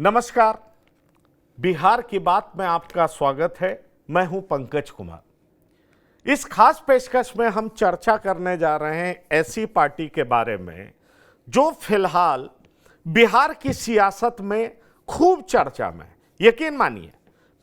नमस्कार, बिहार की बात में आपका स्वागत है। मैं हूं पंकज कुमार। इस खास पेशकश में हम चर्चा करने जा रहे हैं ऐसी पार्टी के बारे में जो फिलहाल बिहार की सियासत में खूब चर्चा में। यकीन मानिए,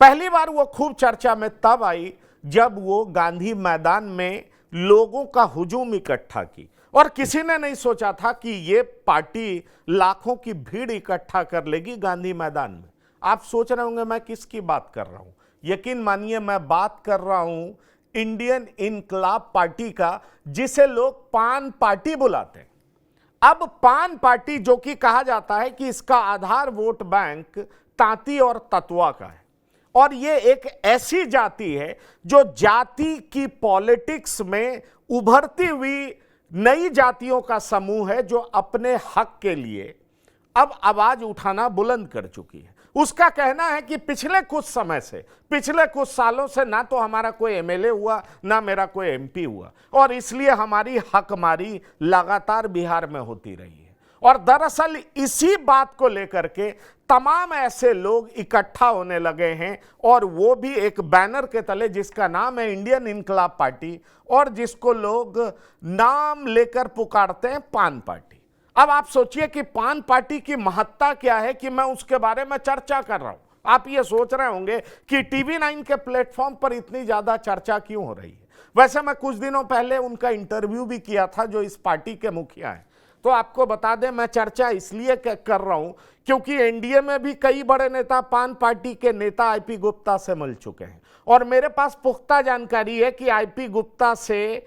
पहली बार वो खूब चर्चा में तब आई जब वो गांधी मैदान में लोगों का हुजूम इकट्ठा की, और किसी ने नहीं सोचा था कि ये पार्टी लाखों की भीड़ इकट्ठा कर लेगी गांधी मैदान में। आप सोच रहे होंगे मैं किसकी बात कर रहा हूं। यकीन मानिए, मैं बात कर रहा हूं इंडियन इनकलाब पार्टी का, जिसे लोग पान पार्टी बुलाते हैं। अब पान पार्टी, जो कि कहा जाता है कि इसका आधार वोट बैंक तांती और ततवा का है, और ये एक ऐसी जाति है जो जाति की पॉलिटिक्स में उभरती हुई नई जातियों का समूह है, जो अपने हक के लिए अब आवाज उठाना बुलंद कर चुकी है। उसका कहना है कि पिछले कुछ समय से, पिछले कुछ सालों से ना तो हमारा कोई एमएलए हुआ, ना मेरा कोई एमपी हुआ, और इसलिए हमारी हकमारी लगातार बिहार में होती रही है। और दरअसल इसी बात को लेकर के तमाम ऐसे लोग इकट्ठा होने लगे हैं, और वो भी एक बैनर के तले जिसका नाम है इंडियन इनकलाब पार्टी, और जिसको लोग नाम लेकर पुकारते हैं पान पार्टी। अब आप सोचिए कि पान पार्टी की महत्ता क्या है कि मैं उसके बारे में चर्चा कर रहा हूं। आप ये सोच रहे होंगे कि टीवी 9 के प्लेटफॉर्म पर इतनी ज्यादा चर्चा क्यों हो रही है। वैसे मैं कुछ दिनों पहले उनका इंटरव्यू भी किया था, जो इस पार्टी के मुखिया हैं। तो आपको बता दें, मैं चर्चा इसलिए कर रहा हूं क्योंकि एनडीए में भी कई बड़े नेता पान पार्टी के नेता आईपी गुप्ता से मिल चुके हैं, और मेरे पास पुख्ता जानकारी है कि आईपी गुप्ता से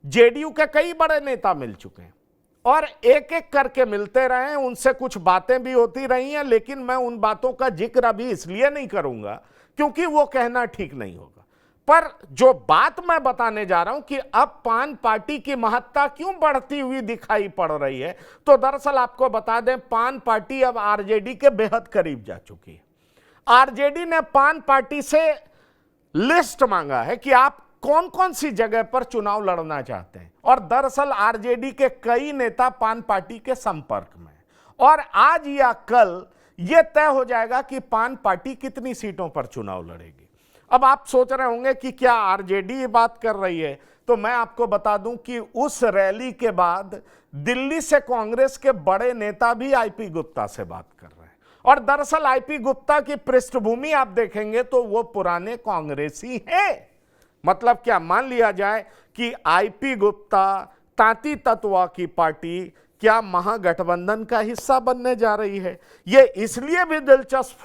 जेडीयू के कई बड़े नेता मिल चुके हैं, और एक एक करके मिलते रहे हैं, उनसे कुछ बातें भी होती रही हैं। लेकिन मैं उन बातों का जिक्र अभी इसलिए नहीं करूंगा क्योंकि वो कहना ठीक नहीं होगा। पर जो बात मैं बताने जा रहा हूं कि अब पान पार्टी की महत्ता क्यों बढ़ती हुई दिखाई पड़ रही है, तो दरअसल आपको बता दें, पान पार्टी अब आरजेडी के बेहद करीब जा चुकी है। आरजेडी ने पान पार्टी से लिस्ट मांगा है कि आप कौन कौन सी जगह पर चुनाव लड़ना चाहते हैं, और दरअसल आरजेडी के कई नेता पान पार्टी के संपर्क में, और आज या कल यह तय हो जाएगा कि पान पार्टी कितनी सीटों पर चुनाव लड़ेगी। अब आप सोच रहे होंगे कि क्या आरजेडी ये बात कर रही है, तो मैं आपको बता दूं कि उस रैली के बाद दिल्ली से कांग्रेस के बड़े नेता भी आईपी गुप्ता से बात कर रहे हैं। और दरअसल आईपी गुप्ता की पृष्ठभूमि आप देखेंगे तो वो पुराने कांग्रेसी हैं। मतलब क्या, मान लिया जाए कि आईपी गुप्ता तांती ततवा की पार्टी क्या महागठबंधन का हिस्सा बनने जा रही है। यह इसलिए भी दिलचस्प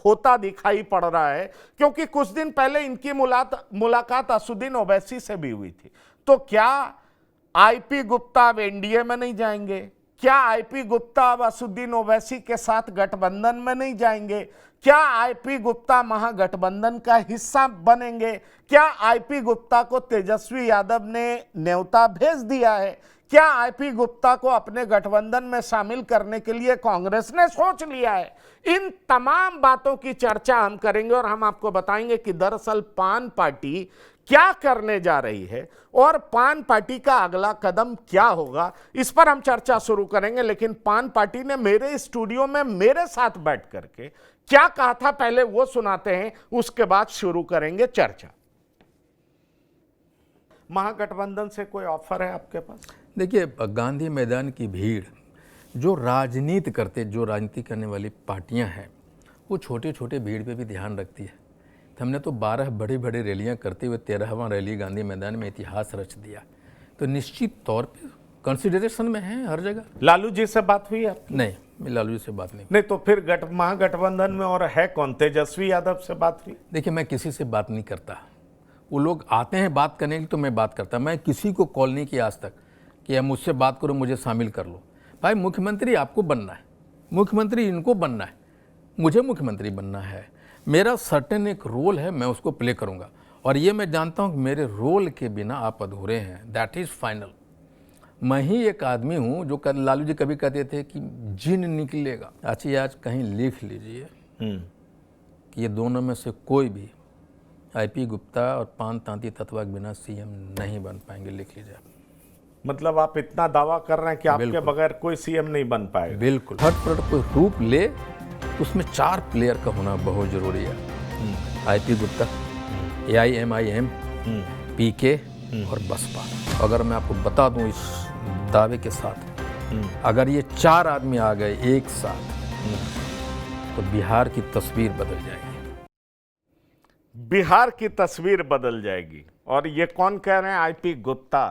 होता दिखाई पड़ रहा है क्योंकि कुछ दिन पहले इनकी मुलाकात असुद्दीन ओवैसी से भी हुई थी। तो क्या आईपी गुप्ता अब एनडीए में नहीं जाएंगे? क्या आईपी गुप्ता अब असुद्दीन ओवैसी के साथ गठबंधन में नहीं जाएंगे? क्या आईपी गुप्ता महागठबंधन का हिस्सा बनेंगे? क्या आईपी गुप्ता को तेजस्वी यादव ने न्योता भेज दिया है? क्या आईपी गुप्ता को अपने गठबंधन में शामिल करने के लिए कांग्रेस ने सोच लिया है? इन तमाम बातों की चर्चा हम करेंगे, और हम आपको बताएंगे कि दरअसल पान पार्टी क्या करने जा रही है और पान पार्टी का अगला कदम क्या होगा। इस पर हम चर्चा शुरू करेंगे। लेकिन पान पार्टी ने मेरे स्टूडियो में मेरे साथ बैठ करके क्या कहा था, पहले वो सुनाते हैं, उसके बाद शुरू करेंगे चर्चा। महागठबंधन से कोई ऑफर है आपके पास? देखिए, गांधी मैदान की भीड़, जो राजनीति करने वाली पार्टियां हैं, वो छोटे छोटे भीड़ पे भी ध्यान रखती है। हमने तो 12 बड़ी बड़ी रैलियां करते हुए 13वां रैली गांधी मैदान में इतिहास रच दिया, तो निश्चित तौर पे कंसिडरेशन में है हर जगह। लालू जी से बात हुई आपकी? नहीं, मैं लालू जी से बात नहीं तो फिर महागठबंधन में और है कौन? तेजस्वी यादव से बात हुई? देखिए, मैं किसी से बात नहीं करता। वो लोग आते हैं बात करने के लिए तो मैं बात करता। मैं किसी को कॉल नहीं किया आज तक कि मुझसे बात करो, मुझे शामिल कर लो। भाई, मुख्यमंत्री आपको बनना है, मुख्यमंत्री इनको बनना है, मुझे मुख्यमंत्री बनना है। मेरा सर्टेन एक रोल है, मैं उसको प्ले करूंगा, और ये मैं जानता हूं कि मेरे रोल के बिना आप अधूरे हैं। That is final. मैं ही एक आदमी हूं जो लालू जी कभी कहते थे कि जिन निकलेगा। आज कहीं लिख लीजिए कि ये दोनों में से कोई भी आईपी गुप्ता और पान तांती ततवा के बिना सीएम नहीं बन पाएंगे। लिख लीजिए। मतलब आप इतना दावा कर रहे हैं कि आपके बगैर कोई सीएम नहीं बन पाएगा? बिल्कुल। हट पर कोई रूप ले उसमें 4 प्लेयर का होना बहुत ज़रूरी है। आईपी गुप्ता, AIMIM, PK और बसपा। अगर मैं आपको बता दूं इस दावे के साथ, अगर ये 4 आदमी आ गए एक साथ तो बिहार की तस्वीर बदल जाएगी। बिहार की तस्वीर बदल जाएगी। और ये कौन कह रहे हैं? आईपी गुप्ता।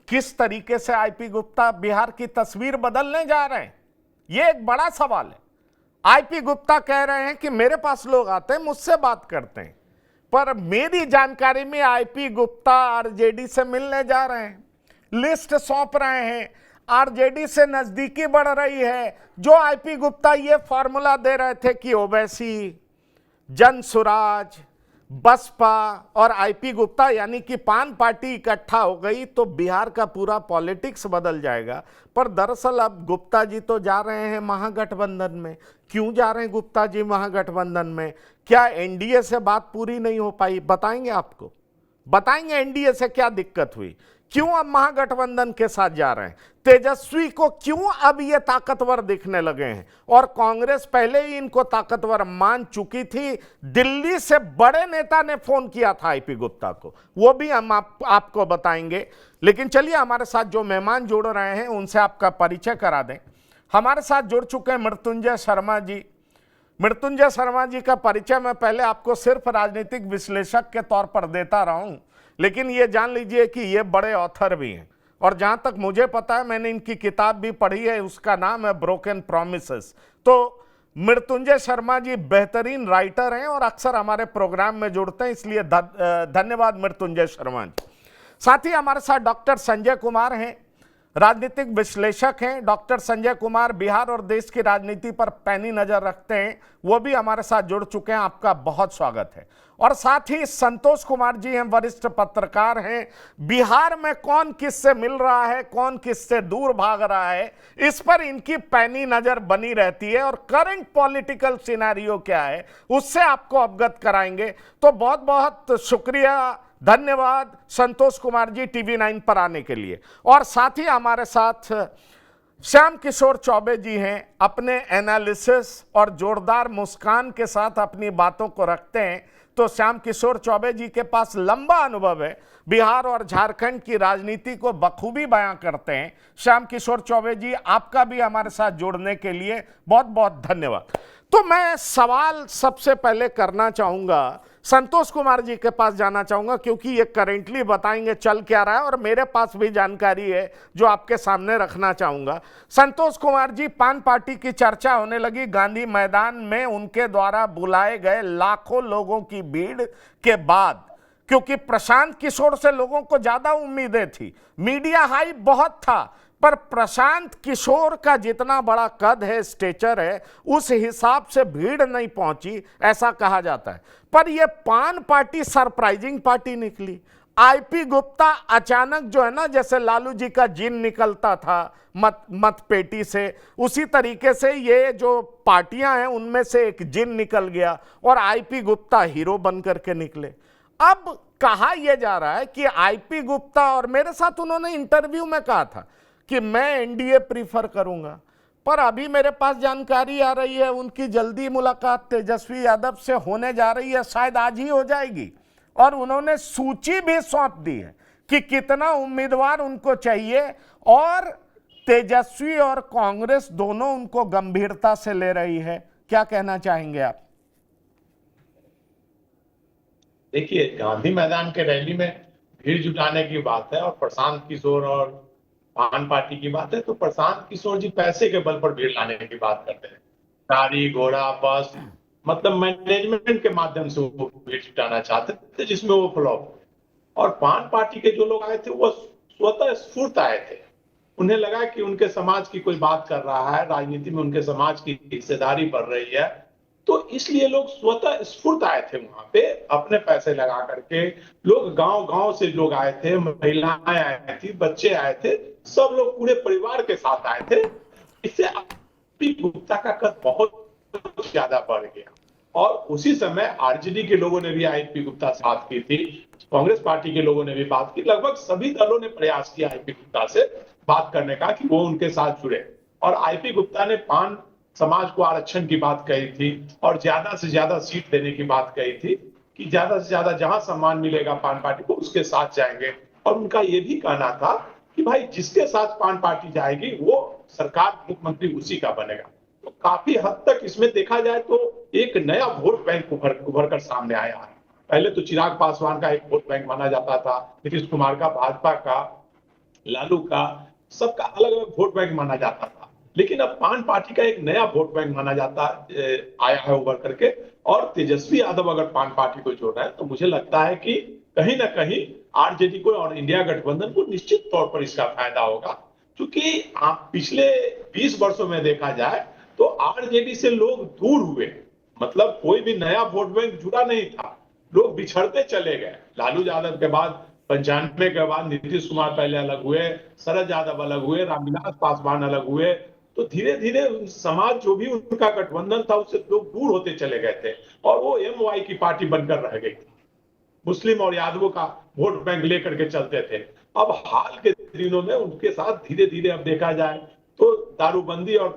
किस तरीके से आईपी गुप्ता बिहार की तस्वीर बदलने जा रहे हैं, ये एक बड़ा सवाल है। आईपी गुप्ता कह रहे हैं कि मेरे पास लोग आते हैं, मुझसे बात करते हैं, पर मेरी जानकारी में आईपी गुप्ता आरजेडी से मिलने जा रहे हैं, लिस्ट सौंप रहे हैं, आरजेडी से नजदीकी बढ़ रही है। जो आईपी गुप्ता ये फॉर्मूला दे रहे थे कि ओवैसी, जनसुराज, बसपा और आईपी गुप्ता यानी कि पान पार्टी इकट्ठा हो गई तो बिहार का पूरा पॉलिटिक्स बदल जाएगा। पर दरअसल अब गुप्ता जी तो जा रहे हैं महागठबंधन में। क्यों जा रहे हैं गुप्ता जी महागठबंधन में? क्या एनडीए से बात पूरी नहीं हो पाई? बताएंगे आपको, बताएंगे एनडीए से क्या दिक्कत हुई, क्यों अब महागठबंधन के साथ जा रहे हैं, तेजस्वी को क्यों अब ये ताकतवर दिखने लगे हैं। और कांग्रेस पहले ही इनको ताकतवर मान चुकी थी। दिल्ली से बड़े नेता ने फोन किया था आईपी गुप्ता को, वो भी हम आपको बताएंगे। लेकिन चलिए हमारे साथ जो मेहमान जुड़ रहे हैं उनसे आपका परिचय करा दें। हमारे साथ जुड़ चुके हैं मृत्युंजय शर्मा जी। मृत्युंजय शर्मा जी का परिचय मैं पहले आपको सिर्फ राजनीतिक विश्लेषक के तौर पर देता रहा हूं, लेकिन ये जान लीजिए कि ये बड़े ऑथर भी हैं। और जहां तक मुझे पता है, मैंने इनकी किताब भी पढ़ी है, उसका नाम है ब्रोकन प्रॉमिसेस। तो मृत्युंजय शर्मा जी बेहतरीन राइटर हैं और अक्सर हमारे प्रोग्राम में जुड़ते हैं, इसलिए धन्यवाद मृत्युंजय शर्मा जी। साथ ही हमारे साथ डॉक्टर संजय कुमार हैं, राजनीतिक विश्लेषक हैं। डॉक्टर संजय कुमार बिहार और देश की राजनीति पर पैनी नजर रखते हैं, वो भी हमारे साथ जुड़ चुके हैं। आपका बहुत स्वागत है। और साथ ही संतोष कुमार जी हैं, वरिष्ठ पत्रकार हैं। बिहार में कौन किससे मिल रहा है, कौन किससे दूर भाग रहा है, इस पर इनकी पैनी नजर बनी रहती है और करंट पॉलिटिकल सिनेरियो क्या है उससे आपको अवगत कराएंगे। तो बहुत बहुत शुक्रिया, धन्यवाद संतोष कुमार जी टीवी 9 पर आने के लिए। और साथ ही हमारे साथ श्याम किशोर चौबे जी हैं, अपने एनालिसिस और जोरदार मुस्कान के साथ अपनी बातों को रखते हैं। तो श्याम किशोर चौबे जी के पास लंबा अनुभव है, बिहार और झारखंड की राजनीति को बखूबी बयां करते हैं। श्याम किशोर चौबे जी, आपका भी हमारे साथ जुड़ने के लिए बहुत बहुत धन्यवाद। तो मैं सवाल सबसे पहले करना चाहूंगा, संतोष कुमार जी के पास जाना चाहूंगा, क्योंकि ये करेंटली बताएंगे चल क्या रहा है और मेरे पास भी जानकारी है जो आपके सामने रखना चाहूंगा। संतोष कुमार जी, पान पार्टी की चर्चा होने लगी गांधी मैदान में उनके द्वारा बुलाए गए लाखों लोगों की भीड़ के बाद, क्योंकि प्रशांत किशोर से लोगों को ज्यादा उम्मीदें थी, मीडिया हाइप बहुत था, पर प्रशांत किशोर का जितना बड़ा कद है, स्टेचर है, उस हिसाब से भीड़ नहीं पहुंची, ऐसा कहा जाता है। पर यह पान पार्टी सरप्राइजिंग पार्टी निकली। आईपी गुप्ता अचानक जो है ना, जैसे लालू जी का जिन निकलता था मत पेटी से, उसी तरीके से ये जो पार्टियां हैं उनमें से एक जिन निकल गया और आईपी गुप्ता हीरो बन करके निकले। अब कहा यह जा रहा है कि आईपी गुप्ता, और मेरे साथ उन्होंने इंटरव्यू में कहा था कि मैं एनडीए प्रीफर करूंगा, पर अभी मेरे पास जानकारी आ रही है उनकी जल्दी मुलाकात तेजस्वी यादव से होने जा रही है, शायद आज ही हो जाएगी। और उन्होंने सूची भी सौंप दी है कि कितना उम्मीदवार उनको चाहिए, और तेजस्वी और कांग्रेस दोनों उनको गंभीरता से ले रही है। क्या कहना चाहेंगे आप? देखिए, गांधी मैदान के रैली में भीड़ जुटाने की बात है और प्रशांत किशोर और पान पार्टी की बात है, तो प्रशांत किशोर जी पैसे के बल पर भीड़ लाने की बात करते हैं। गाड़ी घोड़ा बस, मतलब मैनेजमेंट के माध्यम से वो भीड़ जुटाना चाहते थे, जिसमें वो फ्लॉप। और पान पार्टी के जो लोग आए थे वो स्वतः स्फूर्त आए थे। उन्हें लगा कि उनके समाज की कोई बात कर रहा है, राजनीति में उनके समाज की हिस्सेदारी बढ़ रही है, तो इसलिए लोग स्वतः स्फूर्त आए थे वहां पे, अपने पैसे लगा करके। लोग गांव गांव से लोग आए थे, महिलाएं आई थी, बच्चे आए थे, सब लोग पूरे परिवार के साथ आए थे। इससे आईपी गुप्ता का कद बहुत ज्यादा बढ़ गया। और उसी समय आरजेडी के लोगों ने भी आईपी गुप्ता से बात की थी, कांग्रेस पार्टी के लोगों ने भी बात की, लगभग सभी दलों ने प्रयास किया आईपी गुप्ता से बात करने का कि वो उनके साथ जुड़े। और आईपी गुप्ता ने पान समाज को आरक्षण की बात कही थी और ज्यादा से ज्यादा सीट देने की बात कही थी कि ज्यादा से ज्यादा जहां सम्मान मिलेगा पान पार्टी को उसके साथ जाएंगे। और उनका ये भी कहना था कि भाई जिसके साथ पान पार्टी जाएगी वो सरकार मुख्यमंत्री उसी का बनेगा। तो काफी हद तक इसमें देखा जाए तो एक नया वोट बैंक उभर कर सामने आया है। पहले तो चिराग पासवान का एक वोट बैंक माना जाता था, नीतीश कुमार का, भाजपा का, लालू का, सबका अलग अलग वोट बैंक माना जाता था। लेकिन अब पान पार्टी का एक नया वोट बैंक माना जाता आया है उभर करके। और तेजस्वी यादव अगर पान पार्टी को जोड़ रहा है तो मुझे लगता है कि कहीं ना कहीं आरजेडी को और इंडिया गठबंधन को निश्चित तौर पर इसका फायदा होगा। क्योंकि आप पिछले 20 वर्षों में देखा जाए तो आरजेडी से लोग दूर हुए, मतलब कोई भी नया वोट बैंक जुड़ा नहीं था, लोग बिछड़ते चले गए। लालू यादव के बाद 95 के बाद नीतीश कुमार पहले अलग हुए, शरद यादव अलग हुए, रामविलास पासवान अलग हुए। तो धीरे धीरे समाज जो भी उनका गठबंधन था उससे लोग दूर होते चले गए थे और वो एमवाई की पार्टी बनकर रह गई थी, मुस्लिम और यादवों का वोट बैंक लेकर के चलते थे। अब हाल के दिनों में उनके साथ धीरे धीरे अब देखा जाए तो दारूबंदी और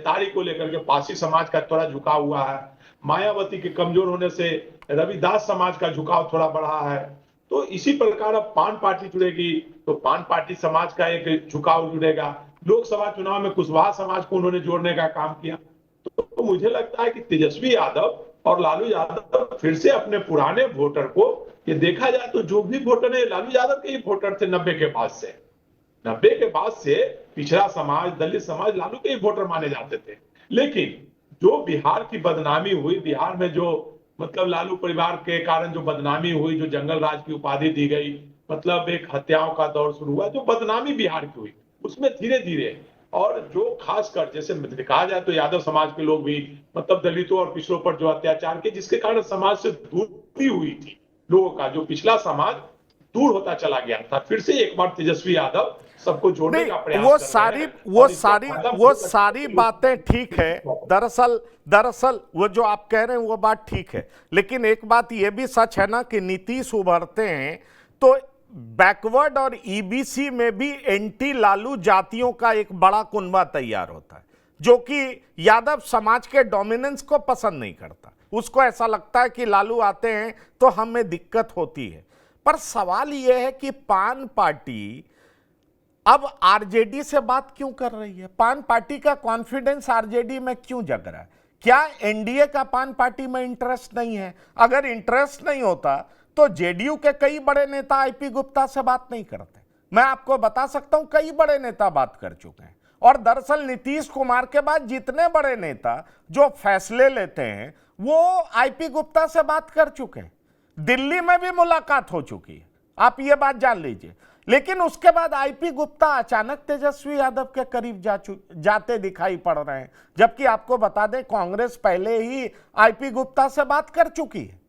ताड़ी को लेकर के पासी समाज का थोड़ा झुकाव हुआ है। मायावती के कमजोर होने से रविदास समाज का झुकाव थोड़ा बढ़ा है। तो इसी प्रकार अब पान पार्टी जुड़ेगी तो पान पार्टी समाज का एक झुकाव जुड़ेगा। लोकसभा चुनाव में कुशवाहा समाज को उन्होंने जोड़ने का काम किया। तो मुझे लगता है कि तेजस्वी यादव और लालू यादव फिर से अपने पुराने वोटर को, ये देखा जाए तो जो भी वोटर है लालू यादव के ही वोटर थे 90 के बाद से। 90 के बाद से पिछड़ा समाज, दलित समाज लालू के ही वोटर माने जाते थे। लेकिन जो बिहार की बदनामी हुई, बिहार में जो मतलब लालू परिवार के कारण जो बदनामी हुई, जो जंगल राज की उपाधि दी गई, मतलब एक हत्याओं का दौर शुरू हुआ, जो बदनामी बिहार की हुई, उसमें धीरे धीरे और जो खासकर जैसे कहा जाए तो यादव समाज के लोग भी मतलब दलितों और पिछड़ों पर जो अत्याचार किए, जिसके कारण समाज से दूरी हुई थी लोगों का, जो पिछला समाज दूर होता चला गया था। फिर से एक बार तेजस्वी यादव सबको जोड़ने का प्रयास कर रहे हैं। वो सारी बातें ठीक है। दरअसल वो जो आप कह रहे हैं वो बात ठीक है, लेकिन एक बात ये भी सच है ना कि नीतीश उभरते हैं तो बैकवर्ड और ईबीसी में भी एंटी लालू जातियों का एक बड़ा कुनबा तैयार होता है, जो कि यादव समाज के डोमिनेंस को पसंद नहीं करता। उसको ऐसा लगता है कि लालू आते हैं तो हमें दिक्कत होती है। पर सवाल यह है कि पान पार्टी अब आरजेडी से बात क्यों कर रही है? पान पार्टी का कॉन्फिडेंस आरजेडी में क्यों जग रहा है? क्या एनडीए का पान पार्टी में इंटरेस्ट नहीं है? अगर इंटरेस्ट नहीं होता तो जेडीयू के कई बड़े नेता आईपी गुप्ता से बात नहीं करते। मैं आपको बता सकता हूं कई बड़े नेता बात कर चुके हैं। और दरअसल नीतीश कुमार के बाद जितने बड़े नेता जो फैसले लेते हैं वो आईपी गुप्ता से बात कर चुके हैं। दिल्ली में भी मुलाकात हो चुकी है, आप ये बात जान लीजिए। लेकिन उसके बाद आईपी गुप्ता अचानक तेजस्वी यादव के करीब जाते दिखाई पड़ रहे हैं, जबकि आपको बता दें कांग्रेस पहले ही आईपी गुप्ता से बात कर चुकी है।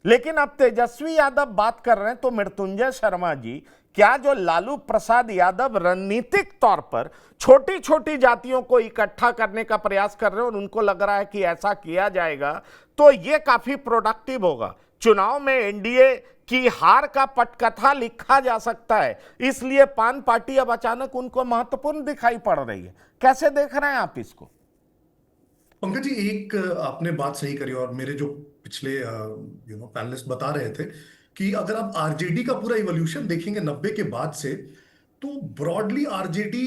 लेकिन अब तेजस्वी यादव बात कर रहे हैं तो मृत्युंजय शर्मा जी, क्या जो लालू प्रसाद यादव रणनीतिक तौर पर छोटी छोटी जातियों को इकट्ठा करने का प्रयास कर रहे हैं और उनको लग रहा है कि ऐसा किया जाएगा तो ये काफी प्रोडक्टिव होगा, चुनाव में एनडीए की हार का पटकथा लिखा जा सकता है, इसलिए पान पार्टी अब अचानक उनको महत्वपूर्ण दिखाई पड़ रही है। कैसे देख रहे हैं आप इसको? पंकज जी, एक आपने बात सही करी और मेरे जो पिछले पैनलिस्ट बता रहे थे कि अगर आप आरजेडी का पूरा इवोल्यूशन देखेंगे 90 के बाद से, तो ब्रॉडली आरजेडी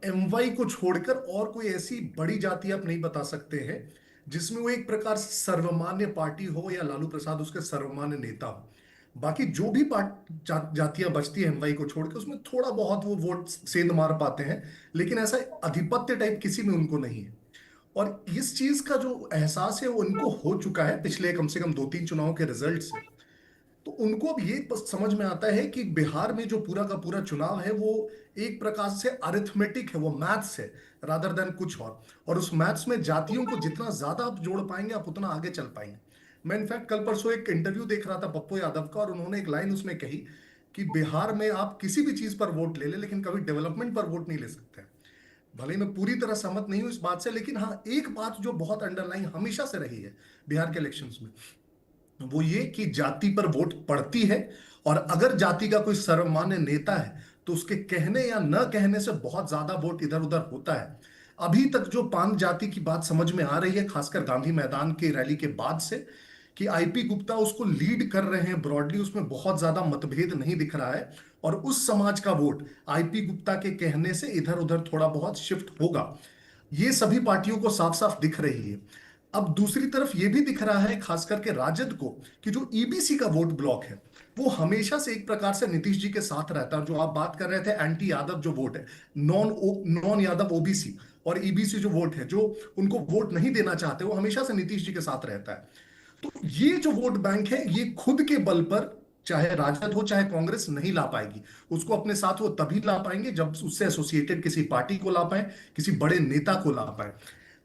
एमवाई को छोड़कर और कोई ऐसी बड़ी जाति आप नहीं बता सकते हैं जिसमें वो एक प्रकार से सर्वमान्य पार्टी हो या लालू प्रसाद उसके सर्वमान्य नेता हो। बाकी जो भी जातियां बचती है एमवाई को छोड़कर, उसमें थोड़ा बहुत वो वोट सेंध मार पाते हैं, लेकिन ऐसा आधिपत्य टाइप किसी में उनको नहीं है। और इस चीज का जो एहसास है वो उनको हो चुका है पिछले कम से कम 2-3 चुनाव के रिजल्ट से। तो उनको अब ये समझ में आता है कि बिहार में जो पूरा का पूरा चुनाव है वो एक प्रकार से अरिथमेटिक है, वो मैथ्स है रादर देन कुछ और उस मैथ्स में जातियों को जितना ज्यादा आप जोड़ पाएंगे आप उतना आगे चल पाएंगे। मैं इनफैक्ट कल परसों एक इंटरव्यू देख रहा था पप्पू यादव का, और उन्होंने एक लाइन उसमें कही कि बिहार में आप किसी भी चीज पर वोट ले ले लेकिन कभी डेवलपमेंट पर वोट नहीं ले सकते। भले मैं पूरी तरह सहमत नहीं हूं इस बात से, लेकिन हाँ एक बात जो बहुत अंडरलाइन हमेशा से रही है बिहार के इलेक्शंस में, वो ये कि जाति पर वोट पड़ती है, और अगर जाति का कोई सर्वमान्य नेता है तो उसके कहने या न कहने से बहुत ज्यादा वोट इधर उधर होता है। अभी तक जो पान जाति की बात समझ में आ रही है, खासकर गांधी मैदान के रैली के बाद से, कि आईपी गुप्ता उसको लीड कर रहे हैं ब्रॉडली, उसमें बहुत ज्यादा मतभेद नहीं दिख रहा है। और उस समाज का वोट आईपी गुप्ता के कहने से इधर उधर थोड़ा बहुत शिफ्ट होगा, ये सभी पार्टियों को साफ साफ दिख रही है। अब दूसरी तरफ ये भी दिख रहा है, खास करके राजद को, कि जो ईबीसी का वोट ब्लॉक है वो हमेशा से एक प्रकार से नीतीश जी के साथ रहता है। जो आप बात कर रहे थे एंटी यादव जो वोट है, नॉन यादव ओबीसी और ईबीसी जो वोट है, जो उनको वोट नहीं देना चाहते, वो हमेशा से नीतीश जी के साथ रहता है। तो ये जो वोट बैंक है, ये खुद के बल पर, चाहे राजद हो चाहे कांग्रेस, नहीं ला पाएगी। उसको अपने साथ वो तभी ला पाएंगे जब उससे एसोसिएटेड किसी पार्टी को ला पाए, किसी बड़े नेता को ला पाए।